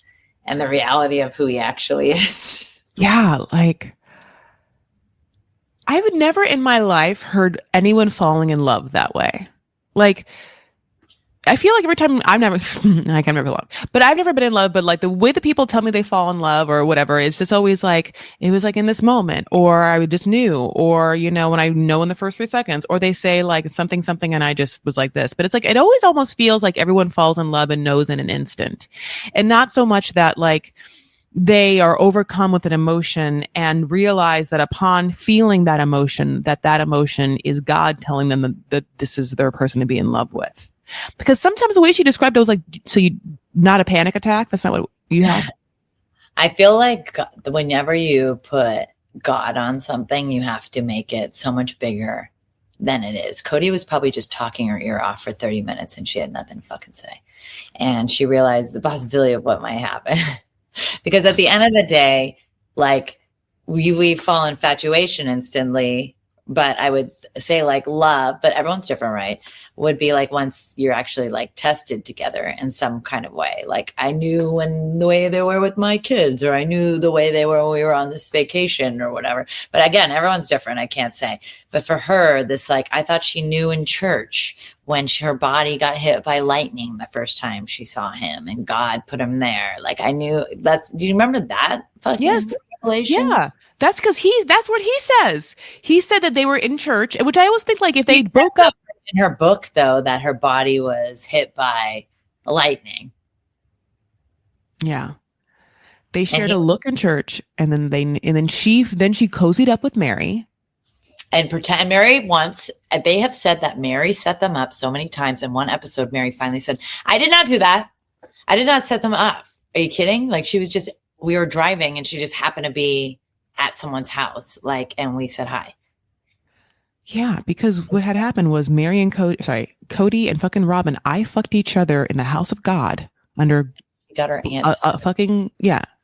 and the reality of who he actually is. Yeah. Like, I've never in my life heard anyone falling in love that way. Like, I feel like every time I can't remember love, but I've never been in love. But like the way that people tell me they fall in love or whatever, it's just always like, it was like in this moment, or I just knew, or, you know, when I know in the first 3 seconds, or they say like something, and I just was like this. But it's like, it always almost feels like everyone falls in love and knows in an instant, and not so much that like they are overcome with an emotion and realize that upon feeling that emotion is God telling them that this is their person to be in love with. Because sometimes the way she described it was like, so you not a panic attack? That's not what you have? I feel like whenever you put God on something, you have to make it so much bigger than it is. Cody was probably just talking her ear off for 30 minutes and she had nothing to fucking say. And she realized the possibility of what might happen. Because at the end of the day, like we fall infatuation instantly, but I would say like love, but everyone's different, right? Would be like once you're actually like tested together in some kind of way. Like I knew when the way they were with my kids, or I knew the way they were when we were on this vacation or whatever. But again, everyone's different. I can't say. But for her, this like, I thought she knew in church when her body got hit by lightning the first time she saw him and God put him there. Like I knew do you remember that fucking revelation? Yeah. That's because that's what he says. He said that they were in church, which I always think like if they broke up. In her book, though, that her body was hit by lightning. Yeah. They shared a look in church, and then she cozied up with Mary. And pretend Mary once, they have said that Mary set them up so many times. In one episode, Mary finally said, I did not do that. I did not set them up. Are you kidding? Like we were driving and she just happened to be at someone's house, like, and we said hi. Yeah, because what had happened was Cody and fucking Robin, I fucked each other in the house of God under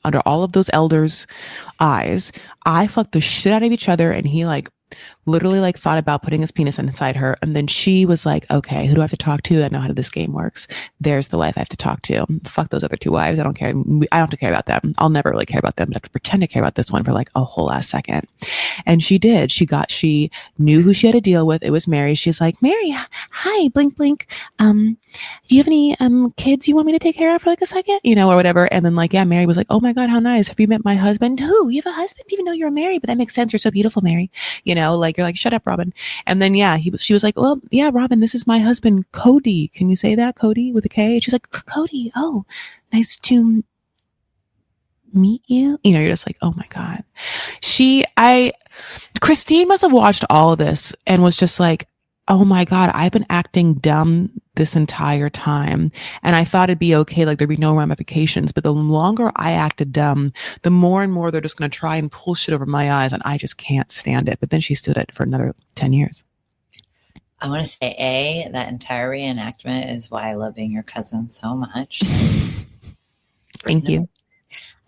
under all of those elders' eyes. I fucked the shit out of each other, and he like literally like thought about putting his penis inside her. And then she was like, okay, who do I have to talk to? I know how this game works. There's the wife I have to talk to. Fuck those other 2 wives. I don't care. I don't have to care about them. I'll never really care about them, but I have to pretend to care about this one for like a whole ass second. And she did. She knew who she had to deal with. It was Mary. She's like, Mary, hi, blink, blink. Do you have any kids you want me to take care of for like a second? You know, or whatever. And then like, yeah, Mary was like, oh my God, how nice. Have you met my husband? Who? You have a husband? Even though you're married, but that makes sense. You're so beautiful, Mary. You know, like you're like, shut up, Robin. And then yeah, she was like, well, yeah, Robin, this is my husband, Cody. Can you say that, Cody, with a K? And she's like, Cody. Oh, nice to meet you. You know, you're just like, oh my God. Christine must have watched all of this and was just like, oh my God, I've been acting dumb this entire time. And I thought it'd be okay. Like there'd be no ramifications. But the longer I acted dumb, the more and more they're just going to try and pull shit over my eyes. And I just can't stand it. But then she stood it for another 10 years. I want to say, that entire reenactment is why I love being your cousin so much. Thank you.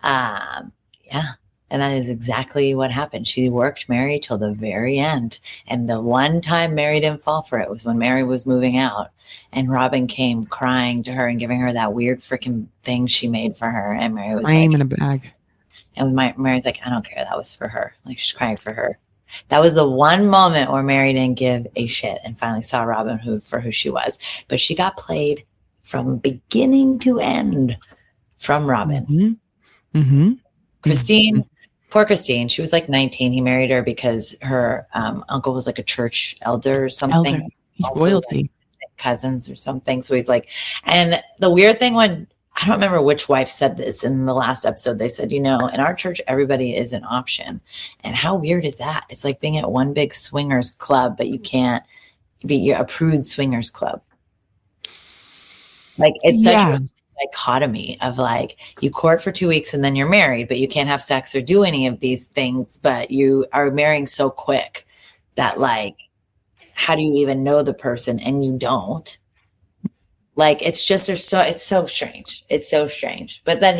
Yeah. And that is exactly what happened. She worked Mary till the very end. And the one time Mary didn't fall for it was when Mary was moving out. And Robin came crying to her and giving her that weird freaking thing she made for her. And Mary was in a bag. And Mary's like, I don't care. That was for her. Like she's crying for her. That was the one moment where Mary didn't give a shit and finally saw Robin for who she was. But she got played from beginning to end from Robin. Mm-hmm. Mm-hmm. Christine. Mm-hmm. Poor Christine. She was like 19. He married her because her uncle was like a church elder or something. He's royalty. cousins or something. So he's like, and the weird thing when, I don't remember which wife said this in the last episode. They said, in our church, everybody is an option. And how weird is that? It's like being at one big swingers club, but you can't be a prude swingers club. Like it's such a dichotomy of like you court for 2 weeks and then you're married, but you can't have sex or do any of these things, but you are marrying so quick that like, how do you even know the person? And you don't. Like, it's just, it's so strange. It's so strange. But then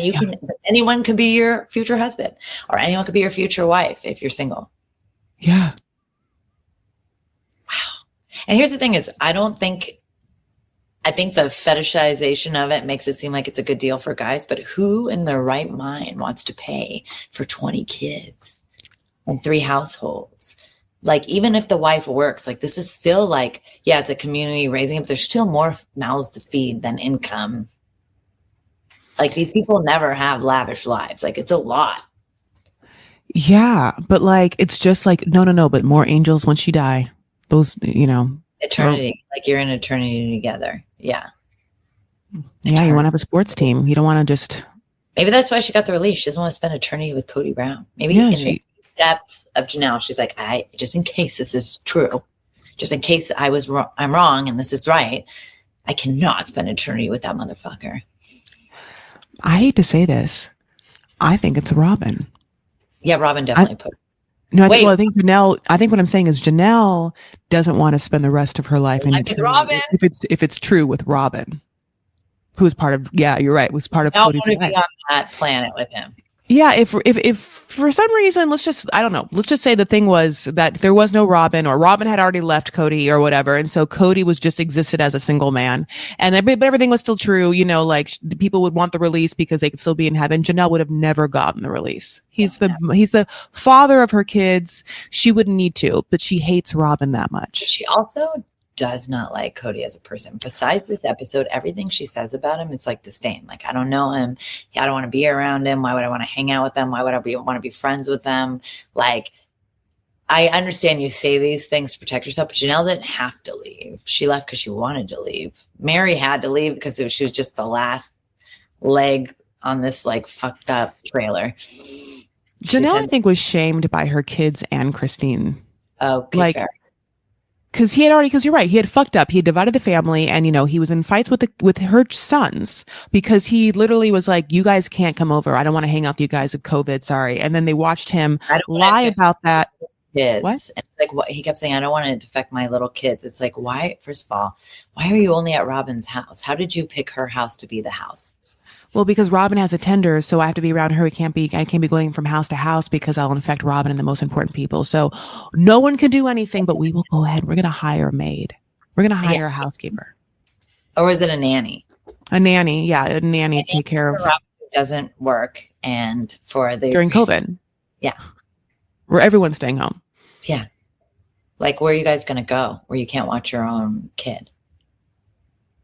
anyone could be your future husband or anyone could be your future wife if you're single. Yeah. Wow. And here's the thing is, I think the fetishization of it makes it seem like it's a good deal for guys, but who in their right mind wants to pay for 20 kids and 3 households? Like, even if the wife works, like this is still like, yeah, it's a community raising up. There's still more mouths to feed than income. Like these people never have lavish lives. Like it's a lot. Yeah. But like, it's just like, no, but more angels once you die. Those, Eternity. Like you're in eternity together. Yeah. Yeah. You want to have a sports team. You don't want to just. Maybe that's why she got the release. She doesn't want to spend eternity with Cody Brown. Maybe the depths of Janelle, she's like, just in case this is true, just in case I'm wrong and this is right, I cannot spend eternity with that motherfucker. I hate to say this. I think it's Robin. Yeah, Robin definitely put. No, I think Janelle. I think what I'm saying is Janelle doesn't want to spend the rest of her life in eternity. Robin. If it's true with Robin, who's part of. Yeah, you're right. Was part of Cody's life. Be on that planet with him. Yeah, if for some reason, let's just say the thing was that there was no Robin, or Robin had already left Cody or whatever, and so Cody was just existed as a single man, but everything was still true, like the people would want the release because they could still be in heaven. Janelle would have never gotten the release. He's the father of her kids. She wouldn't need to, but she hates Robin that much. She also does not like Cody as a person. Besides this episode, everything she says about him, it's like disdain. Like, I don't know him. I don't want to be around him. Why would I want to hang out with them? Why would I want to be friends with them? Like, I understand you say these things to protect yourself, but Janelle didn't have to leave. She left because she wanted to leave. Mary had to leave because she was just the last leg on this like fucked up trailer. Janelle, I think, was shamed by her kids and Christine. Oh, okay, fair. Because you're right, he had fucked up. He had divided the family, and he was in fights with her sons because he literally was like, "You guys can't come over. I don't want to hang out with you guys with COVID. Sorry." And then they watched him lie about that. Kids. What? And it's like what he kept saying. I don't want it to affect my little kids. It's like, why? First of all, why are you only at Robin's house? How did you pick her house to be the house? Well, because Robin has a tender, so I have to be around her. I can't be going from house to house because I'll infect Robin and the most important people. So no one can do anything, but we will go ahead. We're going to hire a maid. We're going to hire a housekeeper. Or was it a nanny? A nanny. Yeah. A nanny to take care of. Robin doesn't work. And during COVID. Yeah. Where everyone's staying home. Yeah. Like, where are you guys going to go where you can't watch your own kid?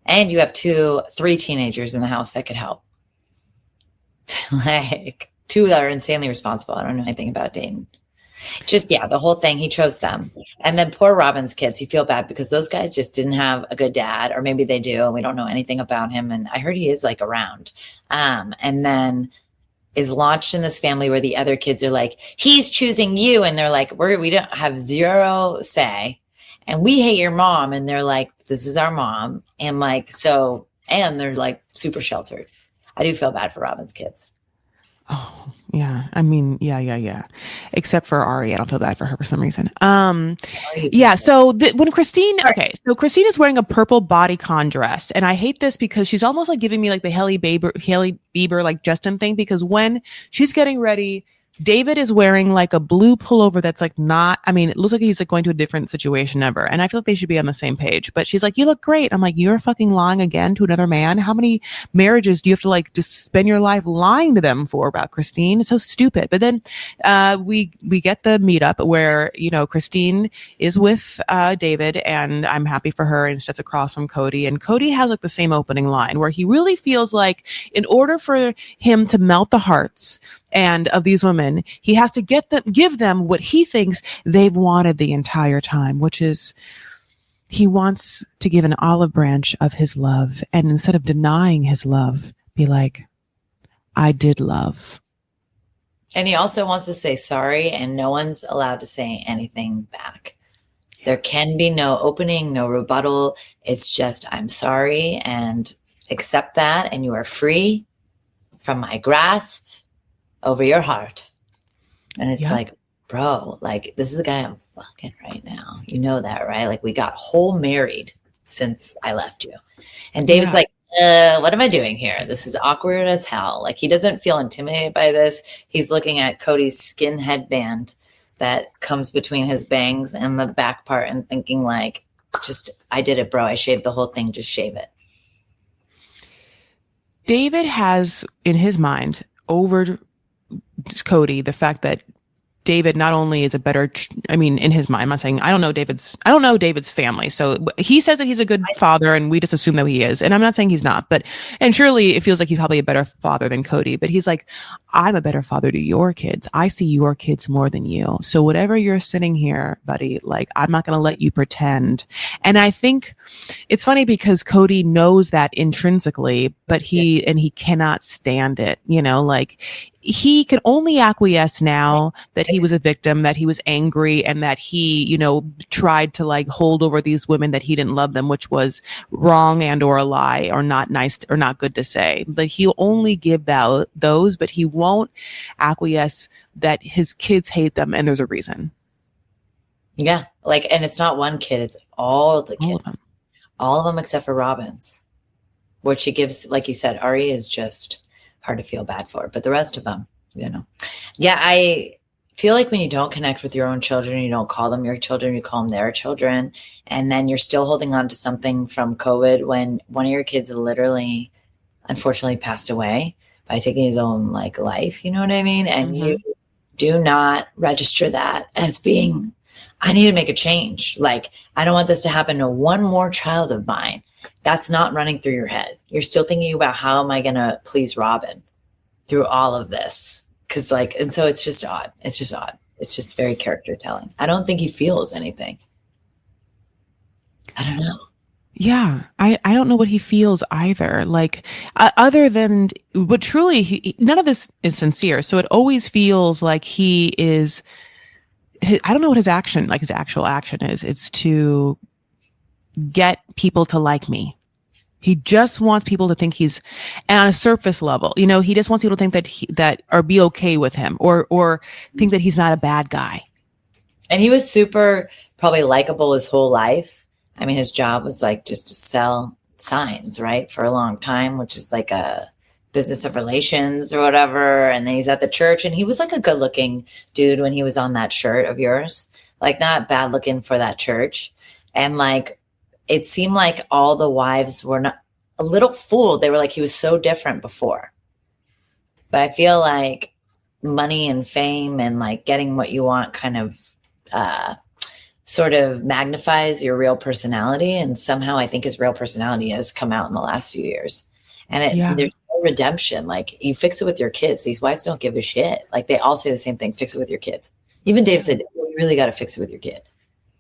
And you have 3 teenagers in the house that could help. Like 2 that are insanely responsible. I don't know anything about dating. Just, the whole thing, he chose them. And then poor Robin's kids, you feel bad because those guys just didn't have a good dad, or maybe they do, and we don't know anything about him. And I heard he is like around. And then is launched in this family where the other kids are like, he's choosing you. And they're like, we don't have 0 say. And we hate your mom. And they're like, this is our mom. And like, so, and they're like super sheltered. I do feel bad for Robin's kids. Oh, yeah. I mean, yeah. Except for Ari. I don't feel bad for her for some reason. Yeah. So when Christine, so Christine is wearing a purple bodycon dress. And I hate this because she's almost like giving me like the Hailey Bieber, like Justin thing, because when she's getting ready, David is wearing like a blue pullover that's like it looks like he's like going to a different situation ever. And I feel like they should be on the same page. But she's like, you look great. I'm like, you're fucking lying again to another man? How many marriages do you have to like just spend your life lying to them for about Christine? It's so stupid. But then we get the meetup where, Christine is with David, and I'm happy for her, and sits across from Cody. And Cody has like the same opening line where he really feels like in order for him to melt the hearts and of these women, he has to give them what he thinks they've wanted the entire time, which is he wants to give an olive branch of his love. And instead of denying his love, be like, I did love. And he also wants to say sorry, and no one's allowed to say anything back. There can be no opening, no rebuttal. It's just, I'm sorry, and accept that, and you are free from my grasp over your heart. And it's like, bro, like, this is the guy I'm fucking right now. You know that, right? Like, we got whole married since I left you. And David's like, what am I doing here? This is awkward as hell. Like, he doesn't feel intimidated by this. He's looking at Cody's skin headband that comes between his bangs and the back part and thinking like, just, I did it, bro. I shaved the whole thing. Just shave it. David has in his mind over Cody the fact that David not only is a better, I mean, in his mind, I'm not saying, I don't know David's family. So he says that he's a good father and we just assume that he is. And I'm not saying he's not, and surely it feels like he's probably a better father than Cody, but he's like, I'm a better father to your kids. I see your kids more than you. So whatever you're sitting here, buddy, like, I'm not going to let you pretend. And I think it's funny because Cody knows that intrinsically, but he cannot stand it, like, he can only acquiesce now that he was a victim, that he was angry, and that he, tried to like hold over these women that he didn't love them, which was wrong and or a lie or not nice or not good to say. But he'll only give those, but he won't acquiesce that his kids hate them and there's a reason. Yeah. Like, and it's not one kid, it's all the kids. All of them except for Robin's, which he gives, like you said, Ari is just hard to feel bad for, but the rest of them, yeah, I feel like when you don't connect with your own children, you don't call them your children, you call them their children, and then you're still holding on to something from COVID when one of your kids literally, unfortunately, passed away by taking his own like life, you know what I mean? And you do not register that as being, I need to make a change. Like, I don't want this to happen to one more child of mine. That's not running through your head. You're still thinking about how am I going to please Robin through all of this? Because and so it's just odd. It's just odd. It's just very character telling. I don't think he feels anything. I don't know. Yeah, I don't know what he feels either. Like, other than, but truly, none of this is sincere. So it always feels like he is, I don't know what his actual action is. It's to get people to like me. He just wants people to think he's, and on a surface level, he just wants people to think that or be okay with him or think that he's not a bad guy. And he was super probably likable his whole life. I mean, his job was like just to sell signs, right? For a long time, which is like a business of relations or whatever. And then he's at the church and he was like a good looking dude when he was on that shirt of yours, like not bad looking for that church. And like, it seemed like all the wives were not a little fooled. They were like, he was so different before. But I feel like money and fame and like getting what you want kind of sort of magnifies your real personality. And somehow I think his real personality has come out in the last few years. And there's no redemption. Like, you fix it with your kids. These wives don't give a shit. Like, they all say the same thing, fix it with your kids. Even Dave said, well, you really got to fix it with your kid.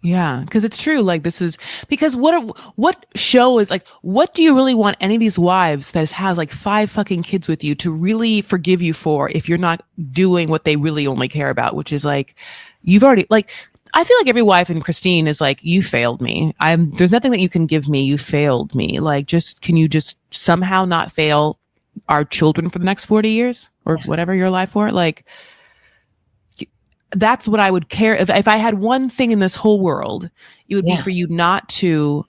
Yeah, because it's true. Like, this is because what show is like, what do you really want any of these wives that has like 5 fucking kids with you to really forgive you for if you're not doing what they really only care about, which is like, you've already, like, I feel like every wife in Christine is like, you failed me. There's nothing that you can give me. You failed me. Like, can you just somehow not fail our children for the next 40 years or whatever you're alive for? Like, that's what I would care. If I had one thing in this whole world, it would be for you not to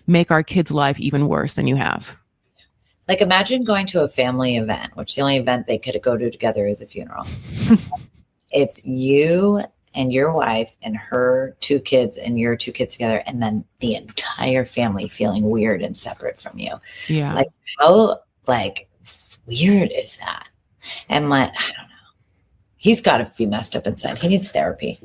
make our kids' life even worse than you have. Like, imagine going to a family event, which the only event they could go to together is a funeral. It's you and your wife and her 2 kids and your 2 kids together. And then the entire family feeling weird and separate from you. Yeah. Like, how like weird is that? And like, I don't know. He's got to be messed up inside. He needs therapy.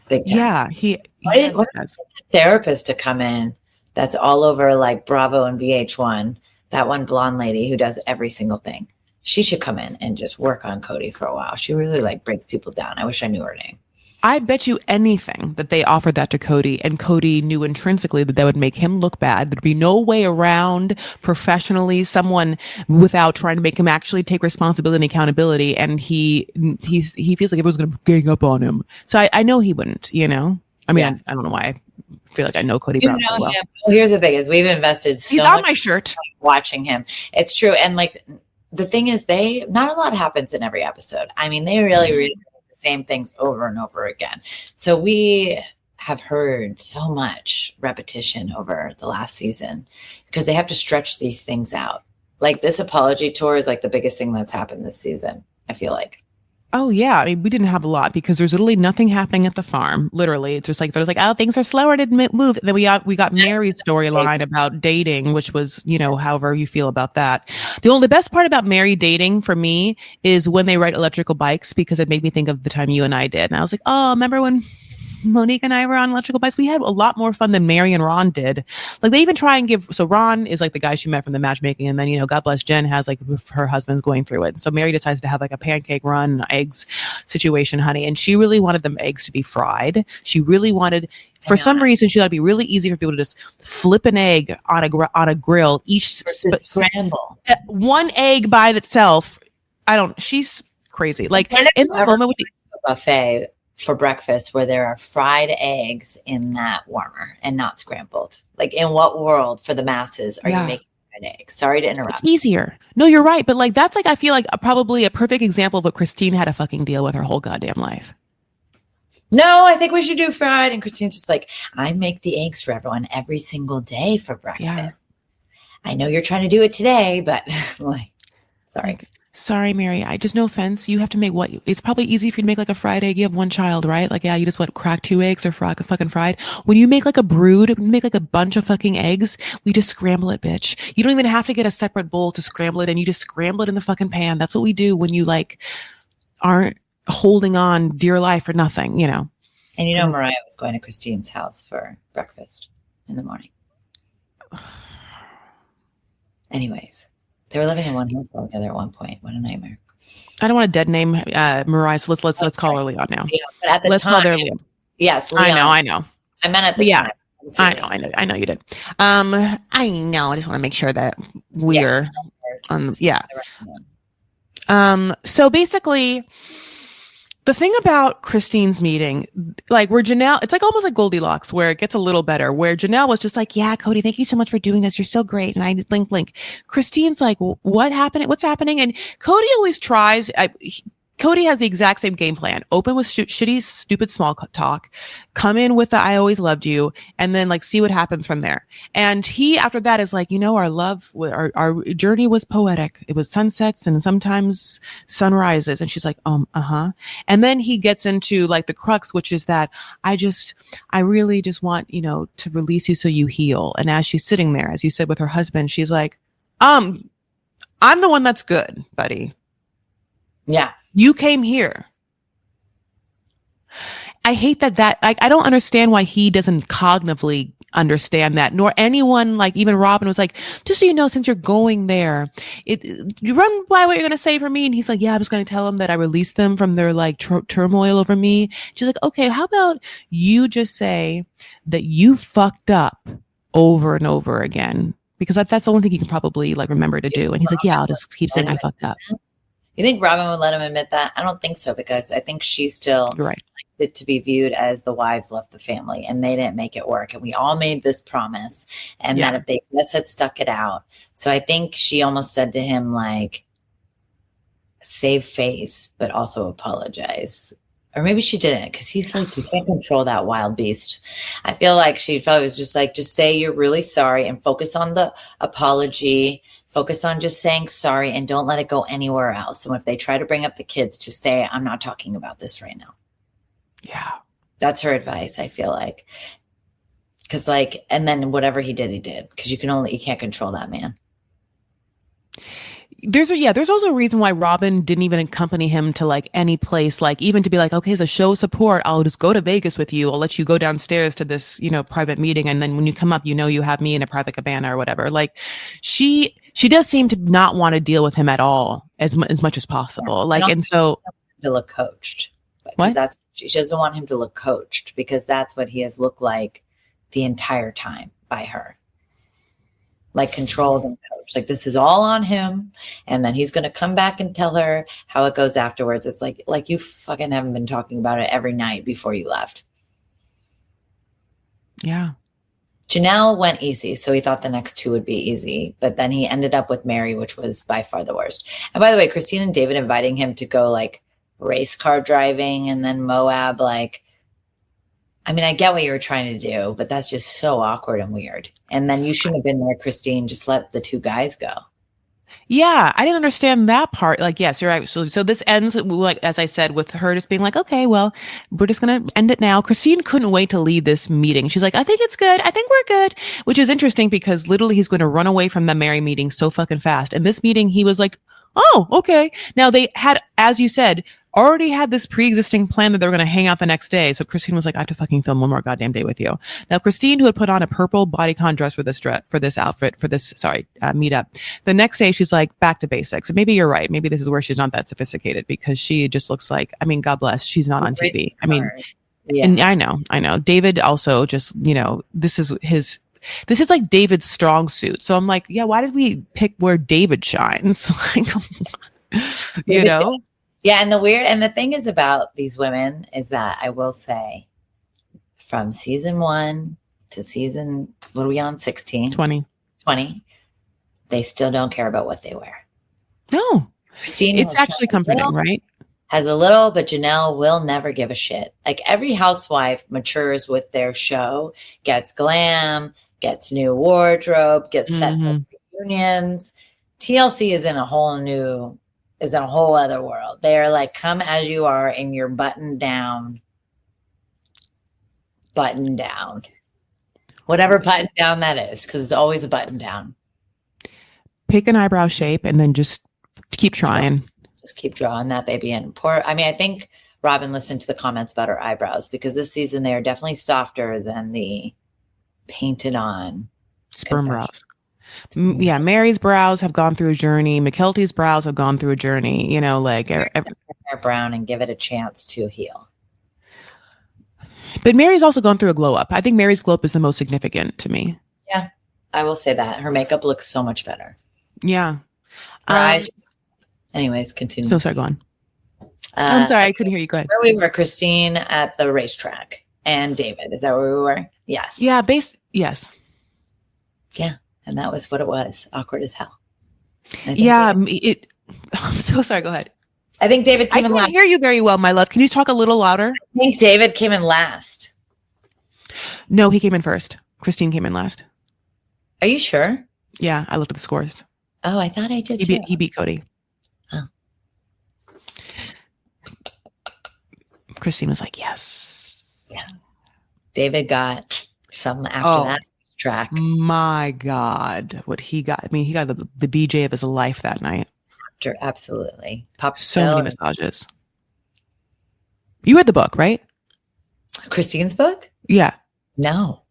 Big time. Yeah. What a therapist to come in that's all over like Bravo and VH1. That one blonde lady who does every single thing. She should come in and just work on Cody for a while. She really like breaks people down. I wish I knew her name. I bet you anything that they offered that to Cody, and Cody knew intrinsically that would make him look bad. There'd be no way around professionally someone without trying to make him actually take responsibility and accountability. And he feels like everyone's going to gang up on him. So I know he wouldn't. You know, I mean, Yeah. I don't know why. I feel like I know Cody You Brown know so well. him. Well, here's the thing: is we've invested so He's on much my shirt. time watching him. It's true, and like the thing is, not a lot happens in every episode. I mean, they really read the same things over and over again. So we have heard so much repetition over the last season because they have to stretch these things out. Like this apology tour is like the biggest thing that's happened this season. I feel like. Oh yeah, I mean we didn't have a lot because there's literally nothing happening at the farm. Literally, it's just like there's like oh things are slower to move. And then we got Mary's storyline about dating, which was however you feel about that. The best part about Mary dating for me is when they ride electrical bikes because it made me think of the time you and I did, and I was like oh remember when Monique and I were on electrical bikes. We had a lot more fun than Mary and Ron did. Like they even try and give. So Ron is like the guy she met from the matchmaking, and then God bless Jen has like her husband's going through it. So Mary decides to have like a pancake run eggs situation, honey, and she really wanted them eggs to be fried. She really wanted. For some reason, she thought it'd be really easy for people to just flip an egg on a grill. Each scramble one egg by itself. She's crazy. Like in the moment with the buffet for breakfast where there are fried eggs in that warmer and not scrambled. Like in what world for the masses are you making fried eggs? Sorry to interrupt. It's easier. No, you're right. But like, that's like, I feel like probably a perfect example of what Christine had to fucking deal with her whole goddamn life. No, I think we should do fried. And Christine's just like, I make the eggs for everyone every single day for breakfast. Yeah. I know you're trying to do it today, but like, sorry. Like, sorry, Mary. I just no offense. You have to make what? It's probably easy for you to make like a fried egg. You have one child, right? Like, yeah, you just crack 2 eggs or fucking fried. When you make like a brood, make like a bunch of fucking eggs, we just scramble it, bitch. You don't even have to get a separate bowl to scramble it, and you just scramble it in the fucking pan. That's what we do when you like aren't holding on dear life for nothing, And Mariah was going to Christine's house for breakfast in the morning. Anyways. They were living in one house together at one point. What a nightmare! I don't want a dead name, Mariah. So let's call her Leon now. Yeah, but at the let's time, call her Leon. Yes, Leon. I know. I meant at the time. I know you did. I know. I just want to make sure that we're on. Yeah. So basically, the thing about Christine's meeting, like where Janelle, it's like almost like Goldilocks, where it gets a little better, where Janelle was just like, yeah, Cody, thank you so much for doing this. You're so great. And I link. Christine's like, what happened? What's happening? And Cody always tries. Cody has the exact same game plan. Open with shitty, stupid small talk, come in with the I always loved you, and then like see what happens from there. And he, after that, is like, our love, our journey was poetic. It was sunsets and sometimes sunrises. And she's like, uh-huh. And then he gets into like the crux, which is that I really just want, to release you so you heal. And as she's sitting there, as you said, with her husband, she's like, I'm the one that's good, buddy. Yeah. You came here. I hate that I don't understand why he doesn't cognitively understand that, nor anyone, like even Robin was like, just so you know, since you're going there, you run by what you're going to say for me. And he's like, yeah, I was going to tell them that I released them from their like turmoil over me. She's like, okay, how about you just say that you fucked up over and over again? Because that's the only thing you can probably like remember to do. And he's like, yeah, I'll just keep saying I fucked up. You think Robin would let him admit that? I don't think so, because I think she still You're right. likes it to be viewed as the wives left the family and they didn't make it work. And we all made this promise, and that if they just had stuck it out. So I think she almost said to him, like, save face, but also apologize. Or maybe she didn't, because he's like, you can't control that wild beast. I feel like she probably was just like, just say you're really sorry and focus on the apology. Focus on just saying sorry and don't let it go anywhere else. And if they try to bring up the kids, just say, I'm not talking about this right now. Yeah. That's her advice, I feel like. Because like, and then whatever he did, because you can't control that man. There's also a reason why Robin didn't even accompany him to like any place, like even to be like, okay, as a show of support, I'll just go to Vegas with you. I'll let you go downstairs to this, private meeting. And then when you come up, you have me in a private cabana or whatever. Like she does seem to not want to deal with him at all as much as possible. Yeah. Like, and so to look coached. But because What? she doesn't want him to look coached, because that's what he has looked like the entire time by her. Like controlled and coached. Like this is all on him. And then he's going to come back and tell her how it goes afterwards. It's like you fucking haven't been talking about it every night before you left. Yeah. Janelle went easy, so he thought the next two would be easy, but then he ended up with Mary, which was by far the worst. And by the way, Christine and David inviting him to go like race car driving and then Moab, like, I mean, I get what you were trying to do, but that's just so awkward and weird. And then you shouldn't have been there, Christine. Just let the two guys go. Yeah, I didn't understand that part. Like, yes, you're right. So this ends, like, as I said, with her just being like, okay, well, we're just going to end it now. Christine couldn't wait to leave this meeting. She's like, I think it's good. I think we're good, which is interesting because literally he's going to run away from the Mary meeting so fucking fast. And this meeting, he was like, oh, okay. Now they had, as you said, already had this pre-existing plan that they were going to hang out the next day. So Christine was like, I have to fucking film one more goddamn day with you. Now, Christine, who had put on a purple bodycon dress for this meetup, the next day she's like, back to basics. And maybe you're right. Maybe this is where she's not that sophisticated because she just looks like, I mean, God bless, she's not on TV. I mean, yeah. And I know. David also just, this is like David's strong suit. So I'm like, yeah, why did we pick where David shines? Yeah, and the thing is about these women is that I will say from season 1 to season, what are we on, 16? 20, they still don't care about what they wear. No. Christine, it's actually comforting, right? Has a little, but Janelle will never give a shit. Like every housewife matures with their show, gets glam, gets new wardrobe, gets set for reunions. TLC is in a whole other world. They are like, come as you are in your button down. Whatever button down that is, because it's always a button down. Pick an eyebrow shape and then just keep trying. Just keep drawing that baby in. I think Robin listened to the comments about her eyebrows because this season they are definitely softer than the painted on sperm brows. Yeah, Mary's brows have gone through a journey. McKelty's brows have gone through a journey. Hair brown and give it a chance to heal. But Mary's also gone through a glow up. I think Mary's glow up is the most significant to me. Yeah, I will say that her makeup looks so much better. Yeah. Her eyes. Anyways, continue. So sorry, go on. I'm sorry, I couldn't hear you. Go ahead. Where we were, Christine at the racetrack and David. Is that where we were? Yes. Yeah. Yes. Yeah. And that was what it was. Awkward as hell. Yeah. I'm so sorry. Go ahead. I think David came in last. I can't hear you very well, my love. Can you talk a little louder? I think David came in last. No, he came in first. Christine came in last. Are you sure? Yeah. I looked at the scores. Oh, I thought I did. He beat Cody. Oh. Christine was like, yes. Yeah. David got something after that track. My God. What he got. I mean, he got the BJ of his life that night. Absolutely. So many massages. You read the book, right? Christine's book? Yeah. No.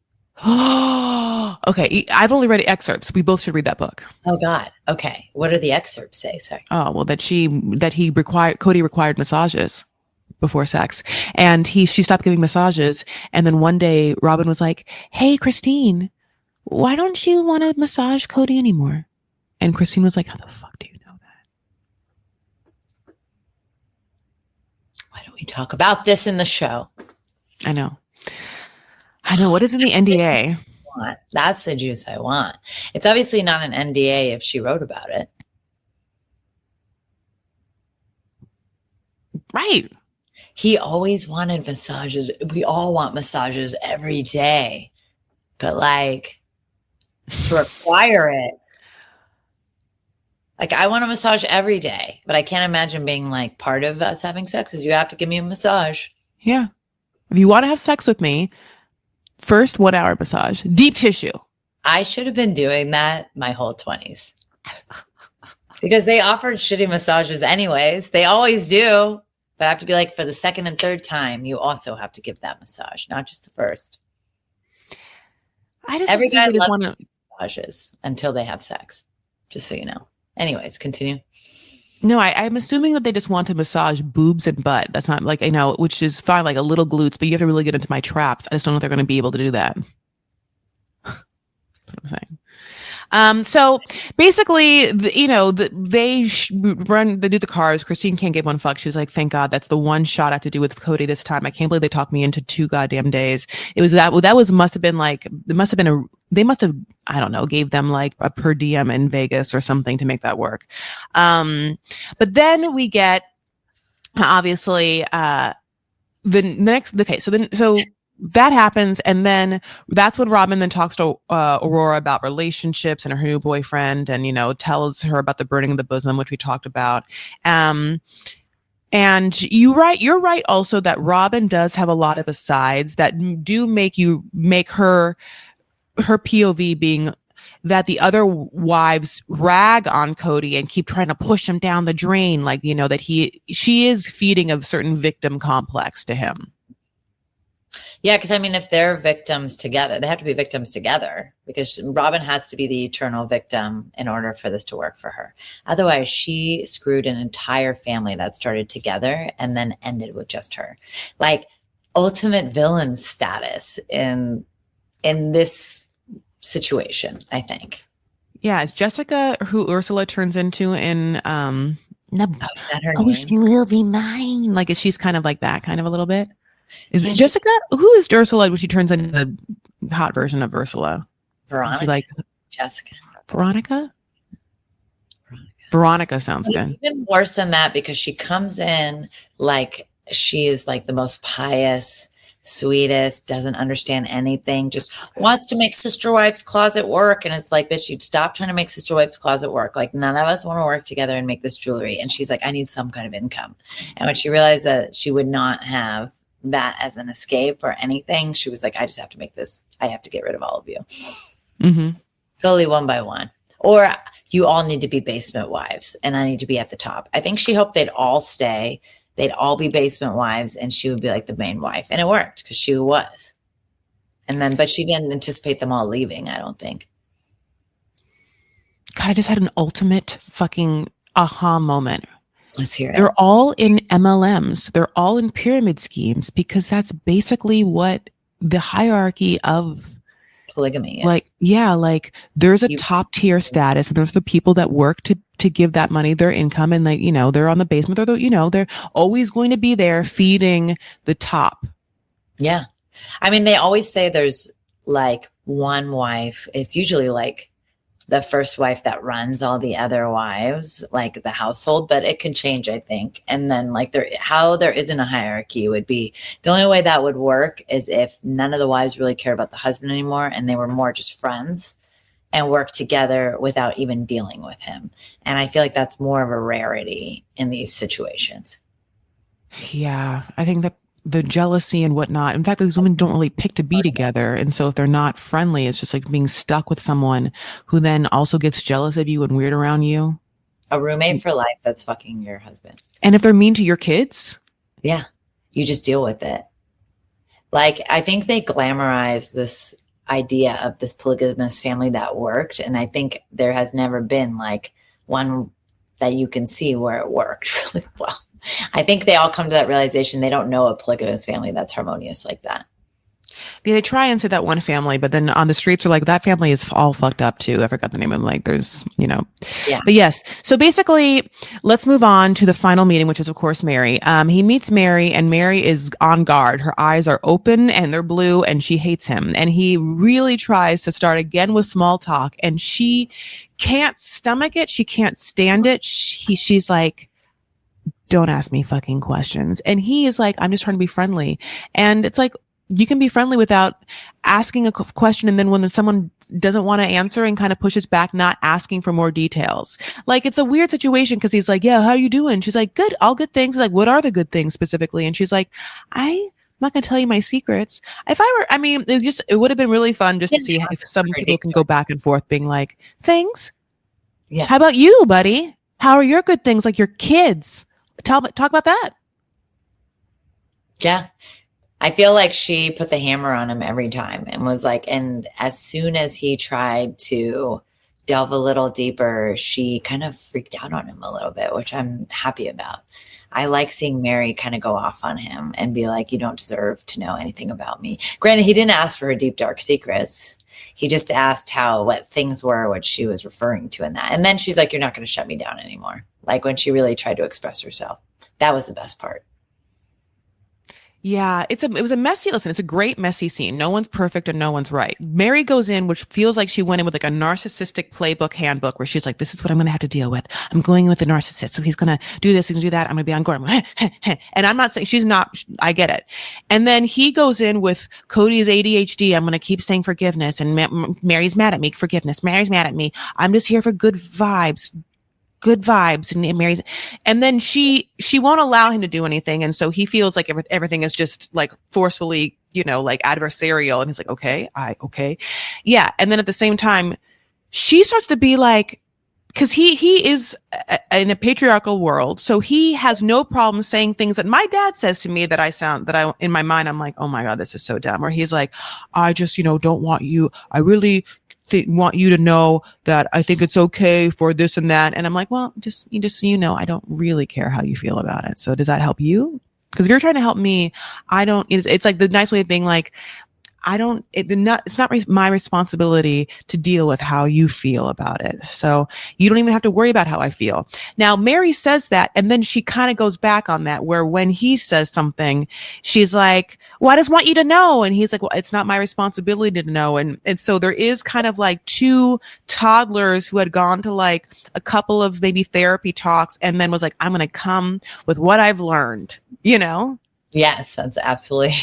Okay. I've only read excerpts. We both should read that book. Oh God. Okay. What do the excerpts say? Sorry. Oh, well, Cody required massages before sex, and she stopped giving massages. And then one day Robin was like, hey, Christine, why don't you want to massage Cody anymore? And Christine was like, how the fuck do you know that? Why don't we talk about this in the show? I know. What is in the NDA? That's the juice I want. It's obviously not an NDA if she wrote about it. Right. He always wanted massages. We all want massages every day. But like to require it. Like I want a massage every day, but I can't imagine being like part of us having sex is you have to give me a massage. Yeah. If you want to have sex with me, first 1 hour massage, deep tissue. I should have been doing that my whole 20s because they offered shitty massages anyways. They always do, but I have to be like for the second and third time, you also have to give that massage, not just the first. Every guy loves massages until they have sex, just so you know. Anyways, continue. No, I'm assuming that they just want to massage boobs and butt. That's not like, which is fine, like a little glutes, but you have to really get into my traps. I just don't know if they're going to be able to do that. I'm saying. So basically, they do the cars. Christine can't give one fuck. She was like, thank God, that's the one shot I have to do with Cody this time. I can't believe they talked me into 2 goddamn days. It was must have been like, they must have, I don't know, gave them like a per diem in Vegas or something to make that work. But then we get, obviously, so that happens, and then that's when Robin then talks to Aurora about relationships and her new boyfriend, and tells her about the burning of the bosom, which we talked about. And you're right also that Robin does have a lot of asides that do make her POV being that the other wives rag on Cody and keep trying to push him down the drain, like that she is feeding a certain victim complex to him. Yeah, because I mean, if they're victims together, they have to be victims together, because Robin has to be the eternal victim in order for this to work for her. Otherwise, she screwed an entire family that started together and then ended with just her. Like ultimate villain status in this situation, I think. Yeah, it's Jessica who Ursula turns into in Is that her name? She will be mine. Like she's kind of like that, kind of a little bit. Is Yeah, it Jessica? Who is Ursula when she turns into the hot version of Ursula? Veronica. She like Jessica. Veronica? Veronica sounds good. Even worse than that, because she comes in like she is like the most pious, sweetest, doesn't understand anything, just wants to make Sister Wife's closet work. And it's like, bitch, you'd stop trying to make Sister Wife's closet work. Like none of us want to work together and make this jewelry. And she's like, I need some kind of income. And when she realized that she would not have that as an escape or anything, she was like, I just have to make this. I have to get rid of all of you. Mm-hmm. Slowly, one by one. Or you all need to be basement wives and I need to be at the top. I think she hoped they'd all stay. They'd all be basement wives and she would be like the main wife. And it worked because she was. And then, but she didn't anticipate them all leaving, I don't think. God, I just had an ultimate fucking aha moment. Let's hear it. They're all in MLMs. They're all in pyramid schemes because that's basically what the hierarchy of polygamy is. Like, yeah, like there's a top tier status and there's the people that work to give that money their income, and like, they're on the basement, they're always going to be there feeding the top. Yeah. I mean, they always say there's like one wife. It's usually like the first wife that runs all the other wives, like the household, but it can change, I think. And then like there isn't a hierarchy would be the only way that would work is if none of the wives really care about the husband anymore and they were more just friends and work together without even dealing with him. And I feel like that's more of a rarity in these situations. Yeah, I think that the jealousy and whatnot. In fact, these women don't really pick to be together. And so if they're not friendly, it's just like being stuck with someone who then also gets jealous of you and weird around you. A roommate for life that's fucking your husband. And if they're mean to your kids? Yeah, you just deal with it. Like, I think they glamorize this idea of this polygamous family that worked. And I think there has never been like one that you can see where it worked really well. I think they all come to that realization. They don't know a polygamous family that's harmonious like that. Yeah, they try and say that one family, but then on the streets are like, that family is all fucked up too. I forgot the name of them. Like there's, Yeah. But yes. So basically, let's move on to the final meeting, which is of course Mary. He meets Mary and Mary is on guard. Her eyes are open and they're blue and she hates him. And he really tries to start again with small talk and she can't stomach it. She can't stand it. She's like, don't ask me fucking questions. And he is like, I'm just trying to be friendly. And it's like, you can be friendly without asking a question. And then when someone doesn't want to answer and kind of pushes back, not asking for more details. Like, it's a weird situation because he's like, yeah, how are you doing? She's like, good, all good things. He's like, what are the good things specifically? And she's like, I'm not going to tell you my secrets. It would have been really fun just to see if some people can go back and forth being like, things? Yeah. How about you, buddy? How are your good things? Like your kids? Talk about that. Yeah. I feel like she put the hammer on him every time and was like, and as soon as he tried to delve a little deeper, she kind of freaked out on him a little bit, which I'm happy about. I like seeing Mary kind of go off on him and be like, you don't deserve to know anything about me. Granted, he didn't ask for her deep, dark secrets. He just asked what things were, what she was referring to in that. And then she's like, you're not going to shut me down anymore. Like when she really tried to express herself. That was the best part. Yeah, it was a messy, listen, it's a great messy scene. No one's perfect and no one's right. Mary goes in, which feels like she went in with like a narcissistic playbook handbook where she's like, this is what I'm going to have to deal with. I'm going in with the narcissist. So he's going to do this, he's going to do that. I'm going to be on guard. And I'm not saying she's not, I get it. And then he goes in with Cody's ADHD. I'm going to keep saying forgiveness. And Mary's mad at me. Forgiveness. Mary's mad at me. I'm just here for good vibes. And Mary's, and then she won't allow him to do anything. And so he feels like everything is just like forcefully, like adversarial. And he's like, okay. Yeah. And then at the same time, she starts to be like, cause he is in a patriarchal world. So he has no problem saying things that my dad says to me that I, in my mind, I'm like, oh my God, this is so dumb. Or he's like, I just, don't want you. I really want you to know that I think it's okay for this and that. And I'm like, well, just I don't really care how you feel about it. So does that help you? Because if you're trying to help me, I don't, it's like the nice way of being like, it's not my responsibility to deal with how you feel about it. So you don't even have to worry about how I feel. Now, Mary says that, and then she kind of goes back on that, where when he says something, she's like, well, I just want you to know. And he's like, well, it's not my responsibility to know. And so there is kind of like two toddlers who had gone to like a couple of maybe therapy talks and then was like, I'm going to come with what I've learned, Yes, that's absolutely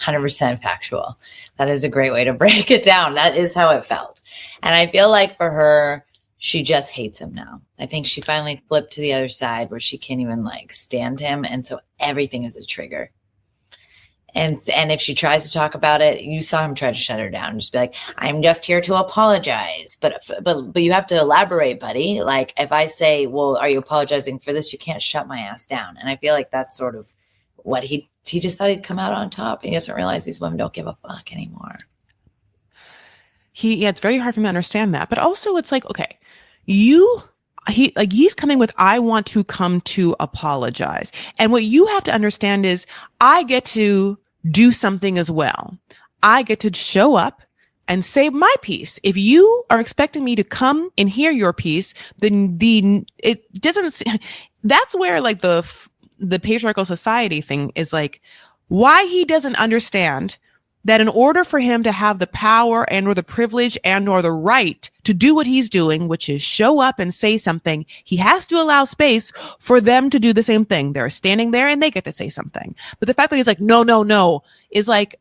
100% factual. That is a great way to break it down. That is how it felt. And I feel like for her, she just hates him now. I think she finally flipped to the other side where she can't even like stand him. And so everything is a trigger. And if she tries to talk about it, you saw him try to shut her down. Just be like, I'm just here to apologize. But you have to elaborate, buddy. Like if I say, well, are you apologizing for this? You can't shut my ass down. And I feel like that's sort of what he just thought he'd come out on top, and he doesn't realize these women don't give a fuck anymore. It's very hard for me to understand that. But also it's like, okay, he's coming with, I want to come to apologize. And what you have to understand is I get to do something as well. I get to show up and say my piece. If you are expecting me to come and hear your piece, then it doesn't, that's where like the patriarchal society thing is like, why he doesn't understand that in order for him to have the power and or the privilege and or the right to do what he's doing, which is show up and say something, he has to allow space for them to do the same thing. They're standing there and they get to say something. But the fact that he's like, no, is like,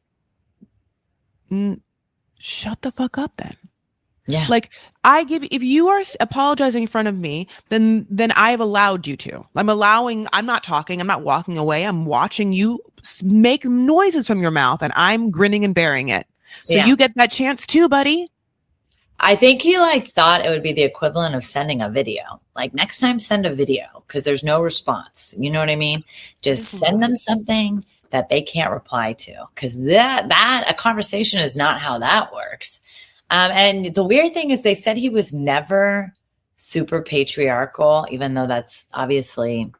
shut the fuck up then. Yeah. Like if you are apologizing in front of me, then I've allowed you to. I'm not talking. I'm not walking away. I'm watching you make noises from your mouth and I'm grinning and bearing it. So you get that chance too, buddy. I think he thought it would be the equivalent of sending a video. Like next time, send a video because there's no response. You know what I mean? Just send them something that they can't reply to, because that a conversation is not how that works. And the weird thing is they said he was never super patriarchal, even though that's obviously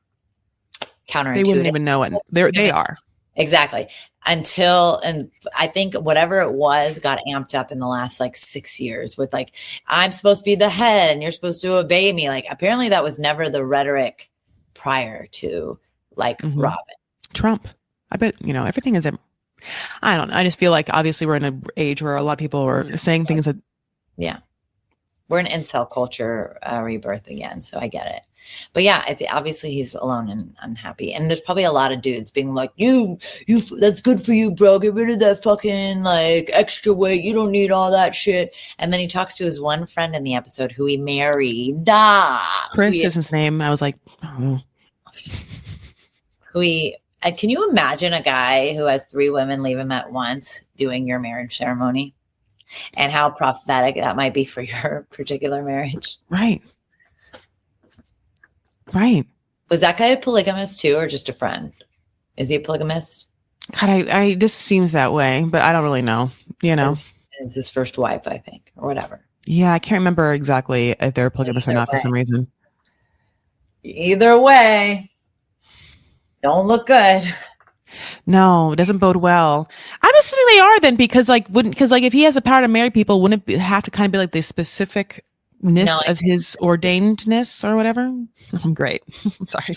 counterintuitive. They wouldn't even know it. They are. Exactly. And I think whatever it was got amped up in the last 6 years with I'm supposed to be the head and you're supposed to obey me. Apparently that was never the rhetoric prior to Robin. Trump. I bet, everything is I don't know. I just feel like obviously we're in an age where a lot of people are saying things that. Yeah. We're in incel culture rebirth again. So I get it. But yeah, obviously he's alone and unhappy. And there's probably a lot of dudes being like, you, that's good for you, bro. Get rid of that fucking extra weight. You don't need all that shit. And then he talks to his one friend in the episode who he married. Chris is his name. I was like, oh. Can you imagine a guy who has 3 women leave him at once doing your marriage ceremony? And how prophetic that might be for your particular marriage. Right. Was that guy a polygamist too, or just a friend? Is he a polygamist? God, I just seems that way, but I don't really know. It's his first wife, I think, or whatever. Yeah, I can't remember exactly if they're polygamous or not for some reason. Either way, don't look good. No, it doesn't bode well. I'm assuming they are then because like wouldn't because like if he has the power to marry people, wouldn't it have to kind of be like the specificness No, of his ordainedness or whatever? I'm great. I'm sorry.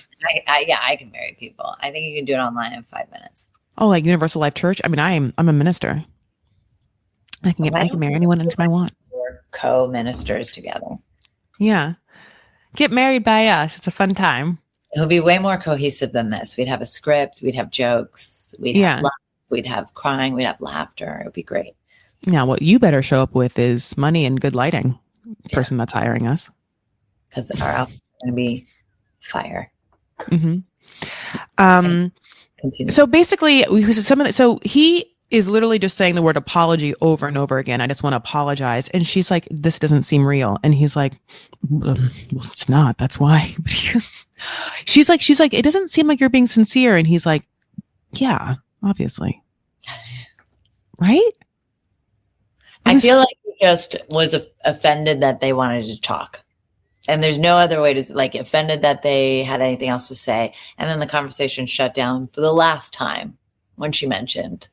yeah, I can marry people. I think you can do it online in 5 minutes. Oh, like Universal Life Church. I mean, I'm a minister. I Why can don't marry we anyone anytime I want. work co-ministers together? Yeah, get married by us. It's a fun time. It would be way more cohesive than this. We'd have a script, we'd have jokes, we'd have Yeah. love, we'd have crying, we'd have laughter. It would be great. Now, what you better show up with is money and good lighting. The person that's hiring us, because our outfit's going to be fire. Mm-hmm. Continue. So basically, so he is literally just saying the word apology over and over again. I just want to apologize. And she's like, this doesn't seem real. And he's like, well, it's not. That's why. she's like, it doesn't seem like you're being sincere. And he's like, yeah, obviously. Right? I feel like he just was offended that they wanted to talk. And there's no other way to, like, offended that they had anything else to say. And then the conversation shut down for the last time when she mentioned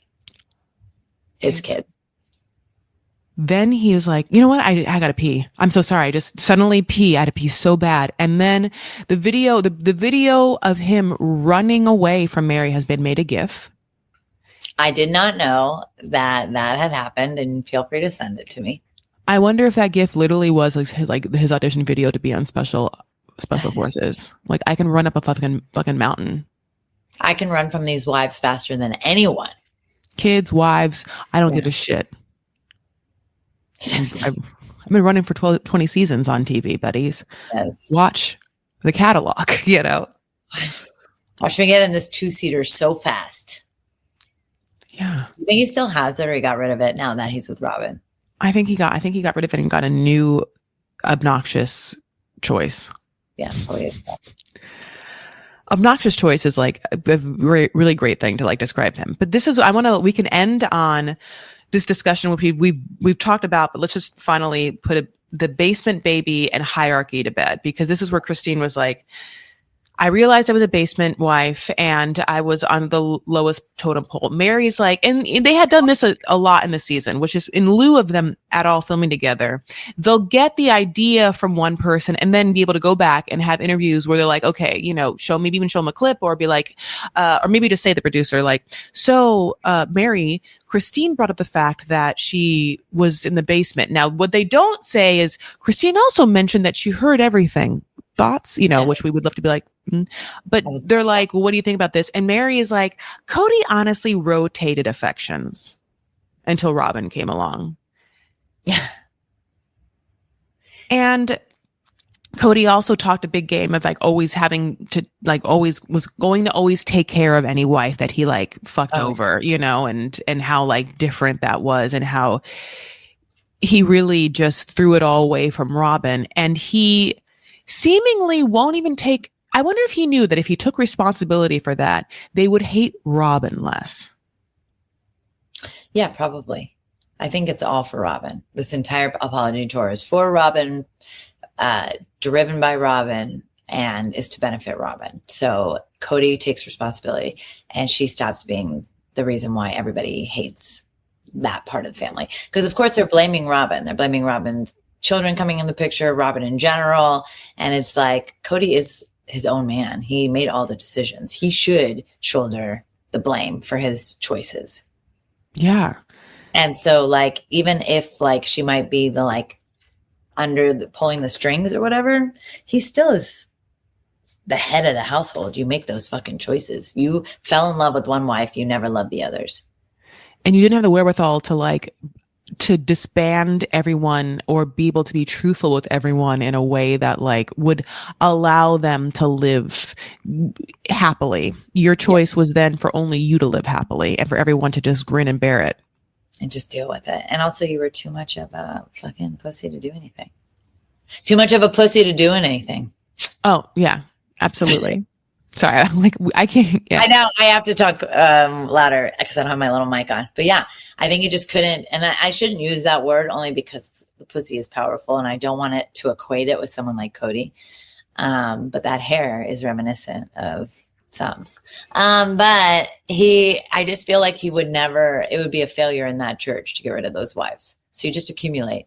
his kids. Then he was like, you know what? I got to pee. I'm so sorry. I just suddenly pee. I had to pee so bad. And then the video of him running away from Mary has been made a GIF. I did not know that had happened, and feel free to send it to me. I wonder if that GIF literally was like his audition video to be on special forces. Like, I can run up a fucking mountain. I can run from these wives faster than anyone. Kids, wives, I don't give a shit. Yes. I've been running for 20 seasons on TV, buddies. Yes. Watch the catalog, you know. Watch me get in this 2-seater so fast. Yeah. Do you think he still has it, or he got rid of it now that he's with Robin? I think he got rid of it and got a new obnoxious choice. Yeah. Oh, yeah. Obnoxious choice is like a really great thing to like describe him. But this is, we can end on this discussion, which we've talked about, but let's just finally put the basement baby and hierarchy to bed, because this is where Christine was like, I realized I was a basement wife and I was on the lowest totem pole. Mary's like, and they had done this a lot in the season, which is in lieu of them at all filming together, they'll get the idea from one person and then be able to go back and have interviews where they're like, okay, you know, maybe even show them a clip, or be like, or maybe just say the producer, like, so Mary, Christine brought up the fact that she was in the basement. Now, what they don't say is Christine also mentioned that she heard everything. Thoughts, you know, which we would love to be like, but they're like, well, what do you think about this? And Mary is like, Cody honestly rotated affections until Robin came along. Yeah. And Cody also talked a big game of like always having to like was going to always take care of any wife that he like fucked over, you know, and how like different that was, and how he really just threw it all away from Robin. And he seemingly won't even take, I wonder if he knew that if he took responsibility for that, they would hate Robin less. Yeah, probably. I think it's all for Robin. This entire apology tour is for Robin, driven by Robin, and is to benefit Robin. So Cody takes responsibility, and she stops being the reason why everybody hates that part of the family. Because of course they're blaming Robin. They're blaming Robin's children coming in the picture, Robin in general. And it's like, Cody is his own man. He made all the decisions. He should shoulder the blame for his choices. Yeah. And so like, even if like she might be the like pulling the strings or whatever, he still is the head of the household. You make those fucking choices. You fell in love with one wife. You never loved the others. And you didn't have the wherewithal to disband everyone or be able to be truthful with everyone in a way that like would allow them to live happily. Your choice was then for only you to live happily and for everyone to just grin and bear it. And just deal with it. And also you were too much of a fucking pussy to do anything. Too much of a pussy to do anything. Oh, yeah, absolutely. Sorry, I'm like, I can't. Yeah. I know I have to talk louder because I don't have my little mic on. But yeah, I think he just couldn't. And I shouldn't use that word only because the pussy is powerful and I don't want it to equate it with someone like Cody. But that hair is reminiscent of Sums. But I just feel like he would never, it would be a failure in that church to get rid of those wives. So you just accumulate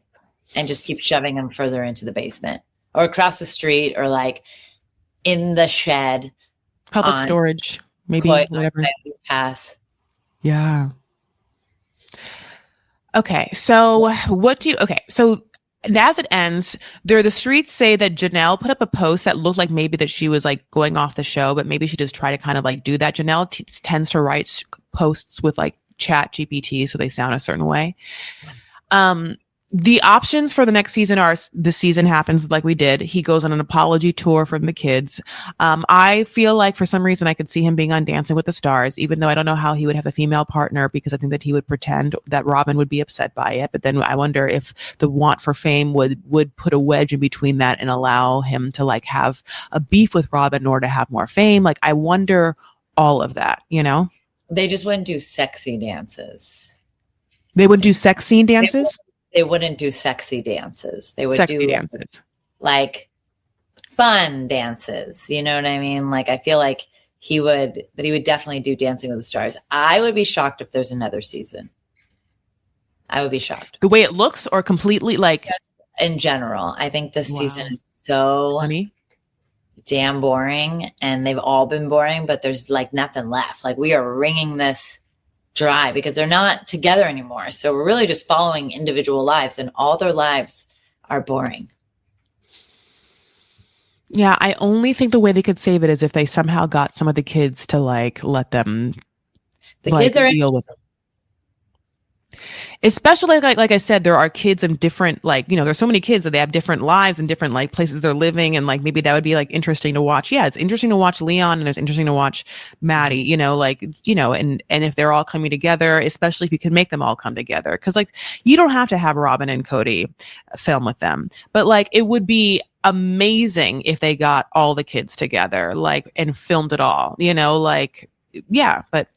and just keep shoving them further into the basement or across the street or like in the shed. Public storage, maybe, whatever. Pass. Yeah. Okay. So so as it ends, the streets say that Janelle put up a post that looked like maybe that she was like going off the show, but maybe she just tried to kind of like do that. Janelle tends to write posts with like Chat GPT, so they sound a certain way. The options for the next season are the season happens like we did. He goes on an apology tour from the kids. I feel like for some reason I could see him being on Dancing with the Stars, even though I don't know how he would have a female partner because I think that he would pretend that Robin would be upset by it. But then I wonder if the want for fame would put a wedge in between that and allow him to like have a beef with Robin in order to have more fame. Like I wonder all of that, you know? They just wouldn't do sexy dances. They would do sex scene dances? They wouldn't do sexy dances. They would sexy do dances, like fun dances. You know what I mean? Like I feel like he would definitely do Dancing with the Stars. I would be shocked if there's another season. I would be shocked. The way it looks, or completely like just in general. I think this season is so damn boring, and they've all been boring. But there's like nothing left. Like we are wringing this dry because they're not together anymore. So we're really just following individual lives and all their lives are boring. Yeah, I only think the way they could save it is if they somehow got some of the kids to like let them kids are deal with them. Especially like I said, there are kids in different, like, you know, there's so many kids that they have different lives and different like places they're living. And like, maybe that would be like interesting to watch. Yeah. It's interesting to watch Leon and it's interesting to watch Maddie, you know, like, you know, and if they're all coming together, especially if you can make them all come together. Cause like, you don't have to have Robin and Cody film with them, but like, it would be amazing if they got all the kids together, like, and filmed it all, you know, like, yeah, but.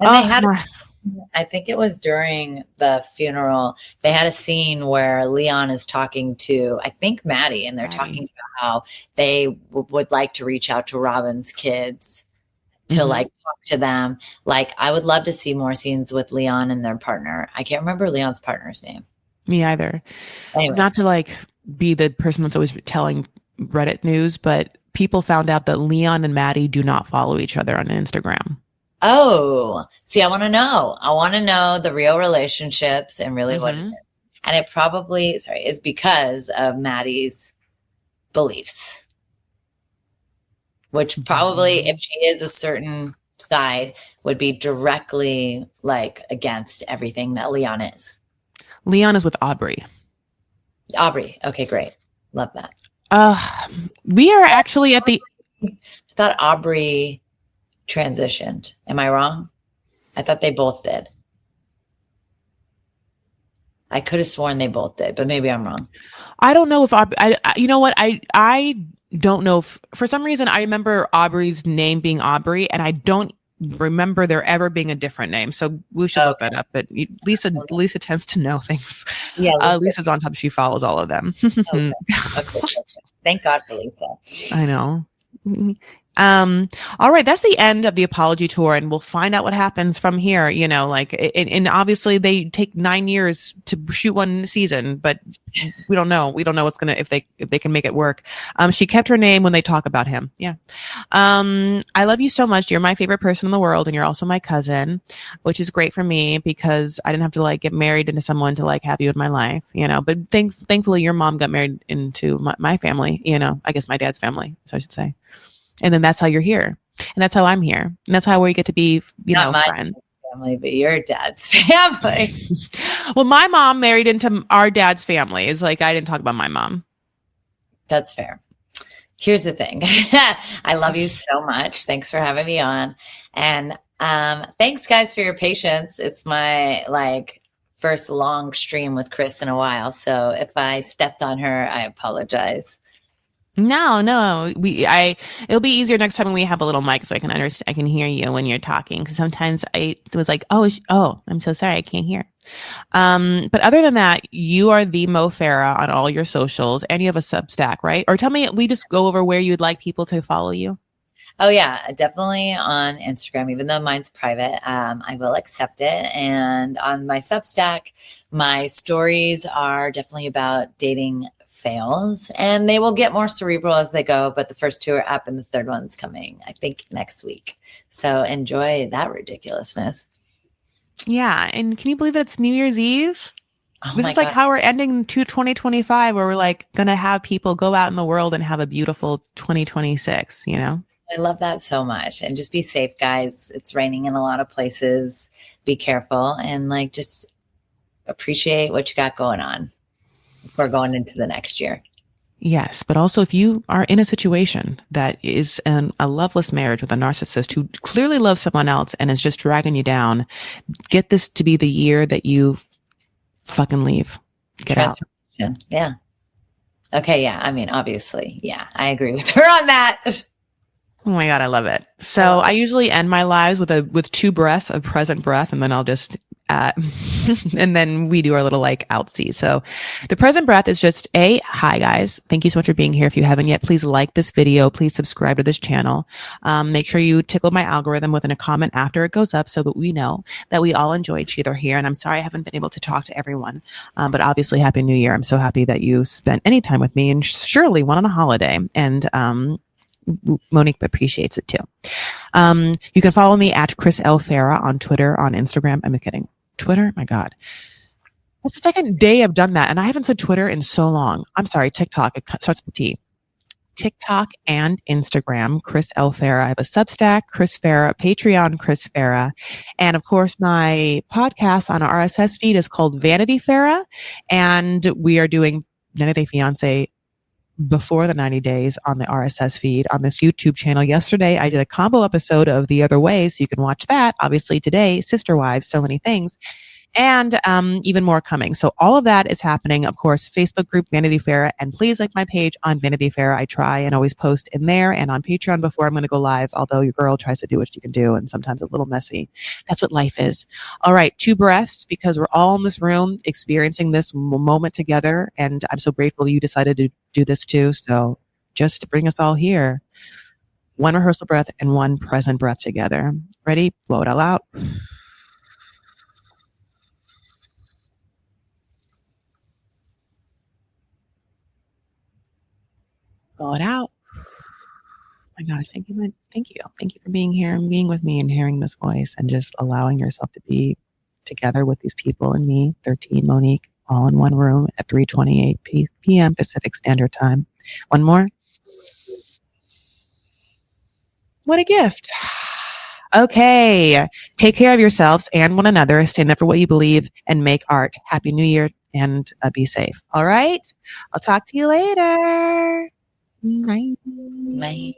And they had I think it was during the funeral, they had a scene where Leon is talking to, I think, Maddie, and they're talking about how they would like to reach out to Robin's kids to like talk to them. Like, I would love to see more scenes with Leon and their partner. I can't remember Leon's partner's name. Me either. Anyway. Not to like be the person that's always telling Reddit news, but people found out that Leon and Maddie do not follow each other on Instagram. Oh, see, I want to know. I want to know the real relationships and really what it is. And it probably, is because of Maddie's beliefs, which probably, if she is a certain side, would be directly like against everything that Leon is. Leon is with Aubrey. Aubrey. Okay, great. Love that. We are actually at the... I thought Aubrey transitioned. Am I wrong? I thought they both did. I could have sworn they both did, but maybe I'm wrong. I don't know if you know what? I don't know if for some reason I remember Aubrey's name being Aubrey, and I don't remember there ever being a different name. So we should look that up. But Lisa tends to know things. Yeah, Lisa's on top. She follows all of them. Okay. Thank God for Lisa. I know. All right, that's the end of the apology tour, and we'll find out what happens from here. You know, like, and obviously they take 9 years to shoot one season, but we don't know. We don't know what's gonna if they can make it work. She kept her name when they talk about him. Yeah. I love you so much. You're my favorite person in the world, and you're also my cousin, which is great for me because I didn't have to like get married into someone to like have you in my life. You know, but thankfully your mom got married into my family. You know, I guess my dad's family, so I should say. And then that's how you're here. And that's how I'm here. And that's how we get to be, Not my friends. Family, but your dad's family. Well, my mom married into our dad's family. It's like, I didn't talk about my mom. That's fair. Here's the thing. I love you so much. Thanks for having me on. And thanks guys for your patience. It's my first long stream with Chris in a while. So if I stepped on her, I apologize. No. It'll be easier next time when we have a little mic so I can understand, I can hear you when you're talking. Cause sometimes I was like, oh, I'm so sorry. I can't hear. But other than that, you are the Mo Farah on all your socials and you have a Substack, right? Or tell me, we just go over where you'd like people to follow you. Oh yeah, definitely on Instagram, even though mine's private. I will accept it. And on my Substack, my stories are definitely about dating fails, and they will get more cerebral as they go. But the first two are up, and the third one's coming, I think, next week. So enjoy that ridiculousness. Yeah. And can you believe it's New Year's Eve? Oh This my is like God. how we're ending to 2025, where we're like going to have people go out in the world and have a beautiful 2026, you know? I love that so much. And just be safe, guys. It's raining in a lot of places. Be careful and like just appreciate what you got going on before going into the next year. Yes, but also if you are in a situation that is a loveless marriage with a narcissist who clearly loves someone else and is just dragging you down, get this to be the year that you fucking leave. Get out. Transformation. Yeah. Okay. Yeah. I mean, obviously. Yeah. I agree with her on that. Oh my God, I love it. I So love I it. usually end my lives with two breaths of present breath, and then I'll just and then we do our little like outsee. So the present breath is just hi guys. Thank you so much for being here. If you haven't yet, please like this video. Please subscribe to this channel. Make sure you tickle my algorithm within a comment after it goes up so that we know that we all enjoy each other here. And I'm sorry I haven't been able to talk to everyone, but obviously Happy New Year. I'm so happy that you spent any time with me, and surely one on a holiday. And Monique appreciates it too. You can follow me at Chris L. Farah on Twitter, on Instagram. I'm kidding. Twitter? My God. It's the second day I've done that, and I haven't said Twitter in so long. I'm sorry, TikTok. It starts with T. TikTok and Instagram, Chris L. Farah. I have a Substack, Chris Farah, Patreon, Chris Farah. And of course, my podcast on our RSS feed is called Vanity Farah. And we are doing 90 Day Fiance before the 90 days on the RSS feed on this YouTube channel. Yesterday, I did a combo episode of The Other Way, so you can watch that. Obviously, today, Sister Wives, so many things. And even more coming. So all of that is happening. Of course, Facebook group Vanity Fair, and please like my page on Vanity Fair. I try and always post in there and on Patreon before I'm going to go live, although your girl tries to do what she can do, and sometimes a little messy. That's what life is. All right, two breaths, because we're all in this room experiencing this moment together, and I'm so grateful you decided to do this too. So just to bring us all here, one rehearsal breath and one present breath together. Ready? Blow it all out. Blow it out. My gosh, thank you. Thank you. Thank you for being here and being with me and hearing this voice and just allowing yourself to be together with these people and me, 13 Monique, all in one room at 3:28 p.m. Pacific Standard Time. One more. What a gift. Okay. Take care of yourselves and one another. Stand up for what you believe and make art. Happy New Year and be safe. All right. I'll talk to you later. Night. Bye.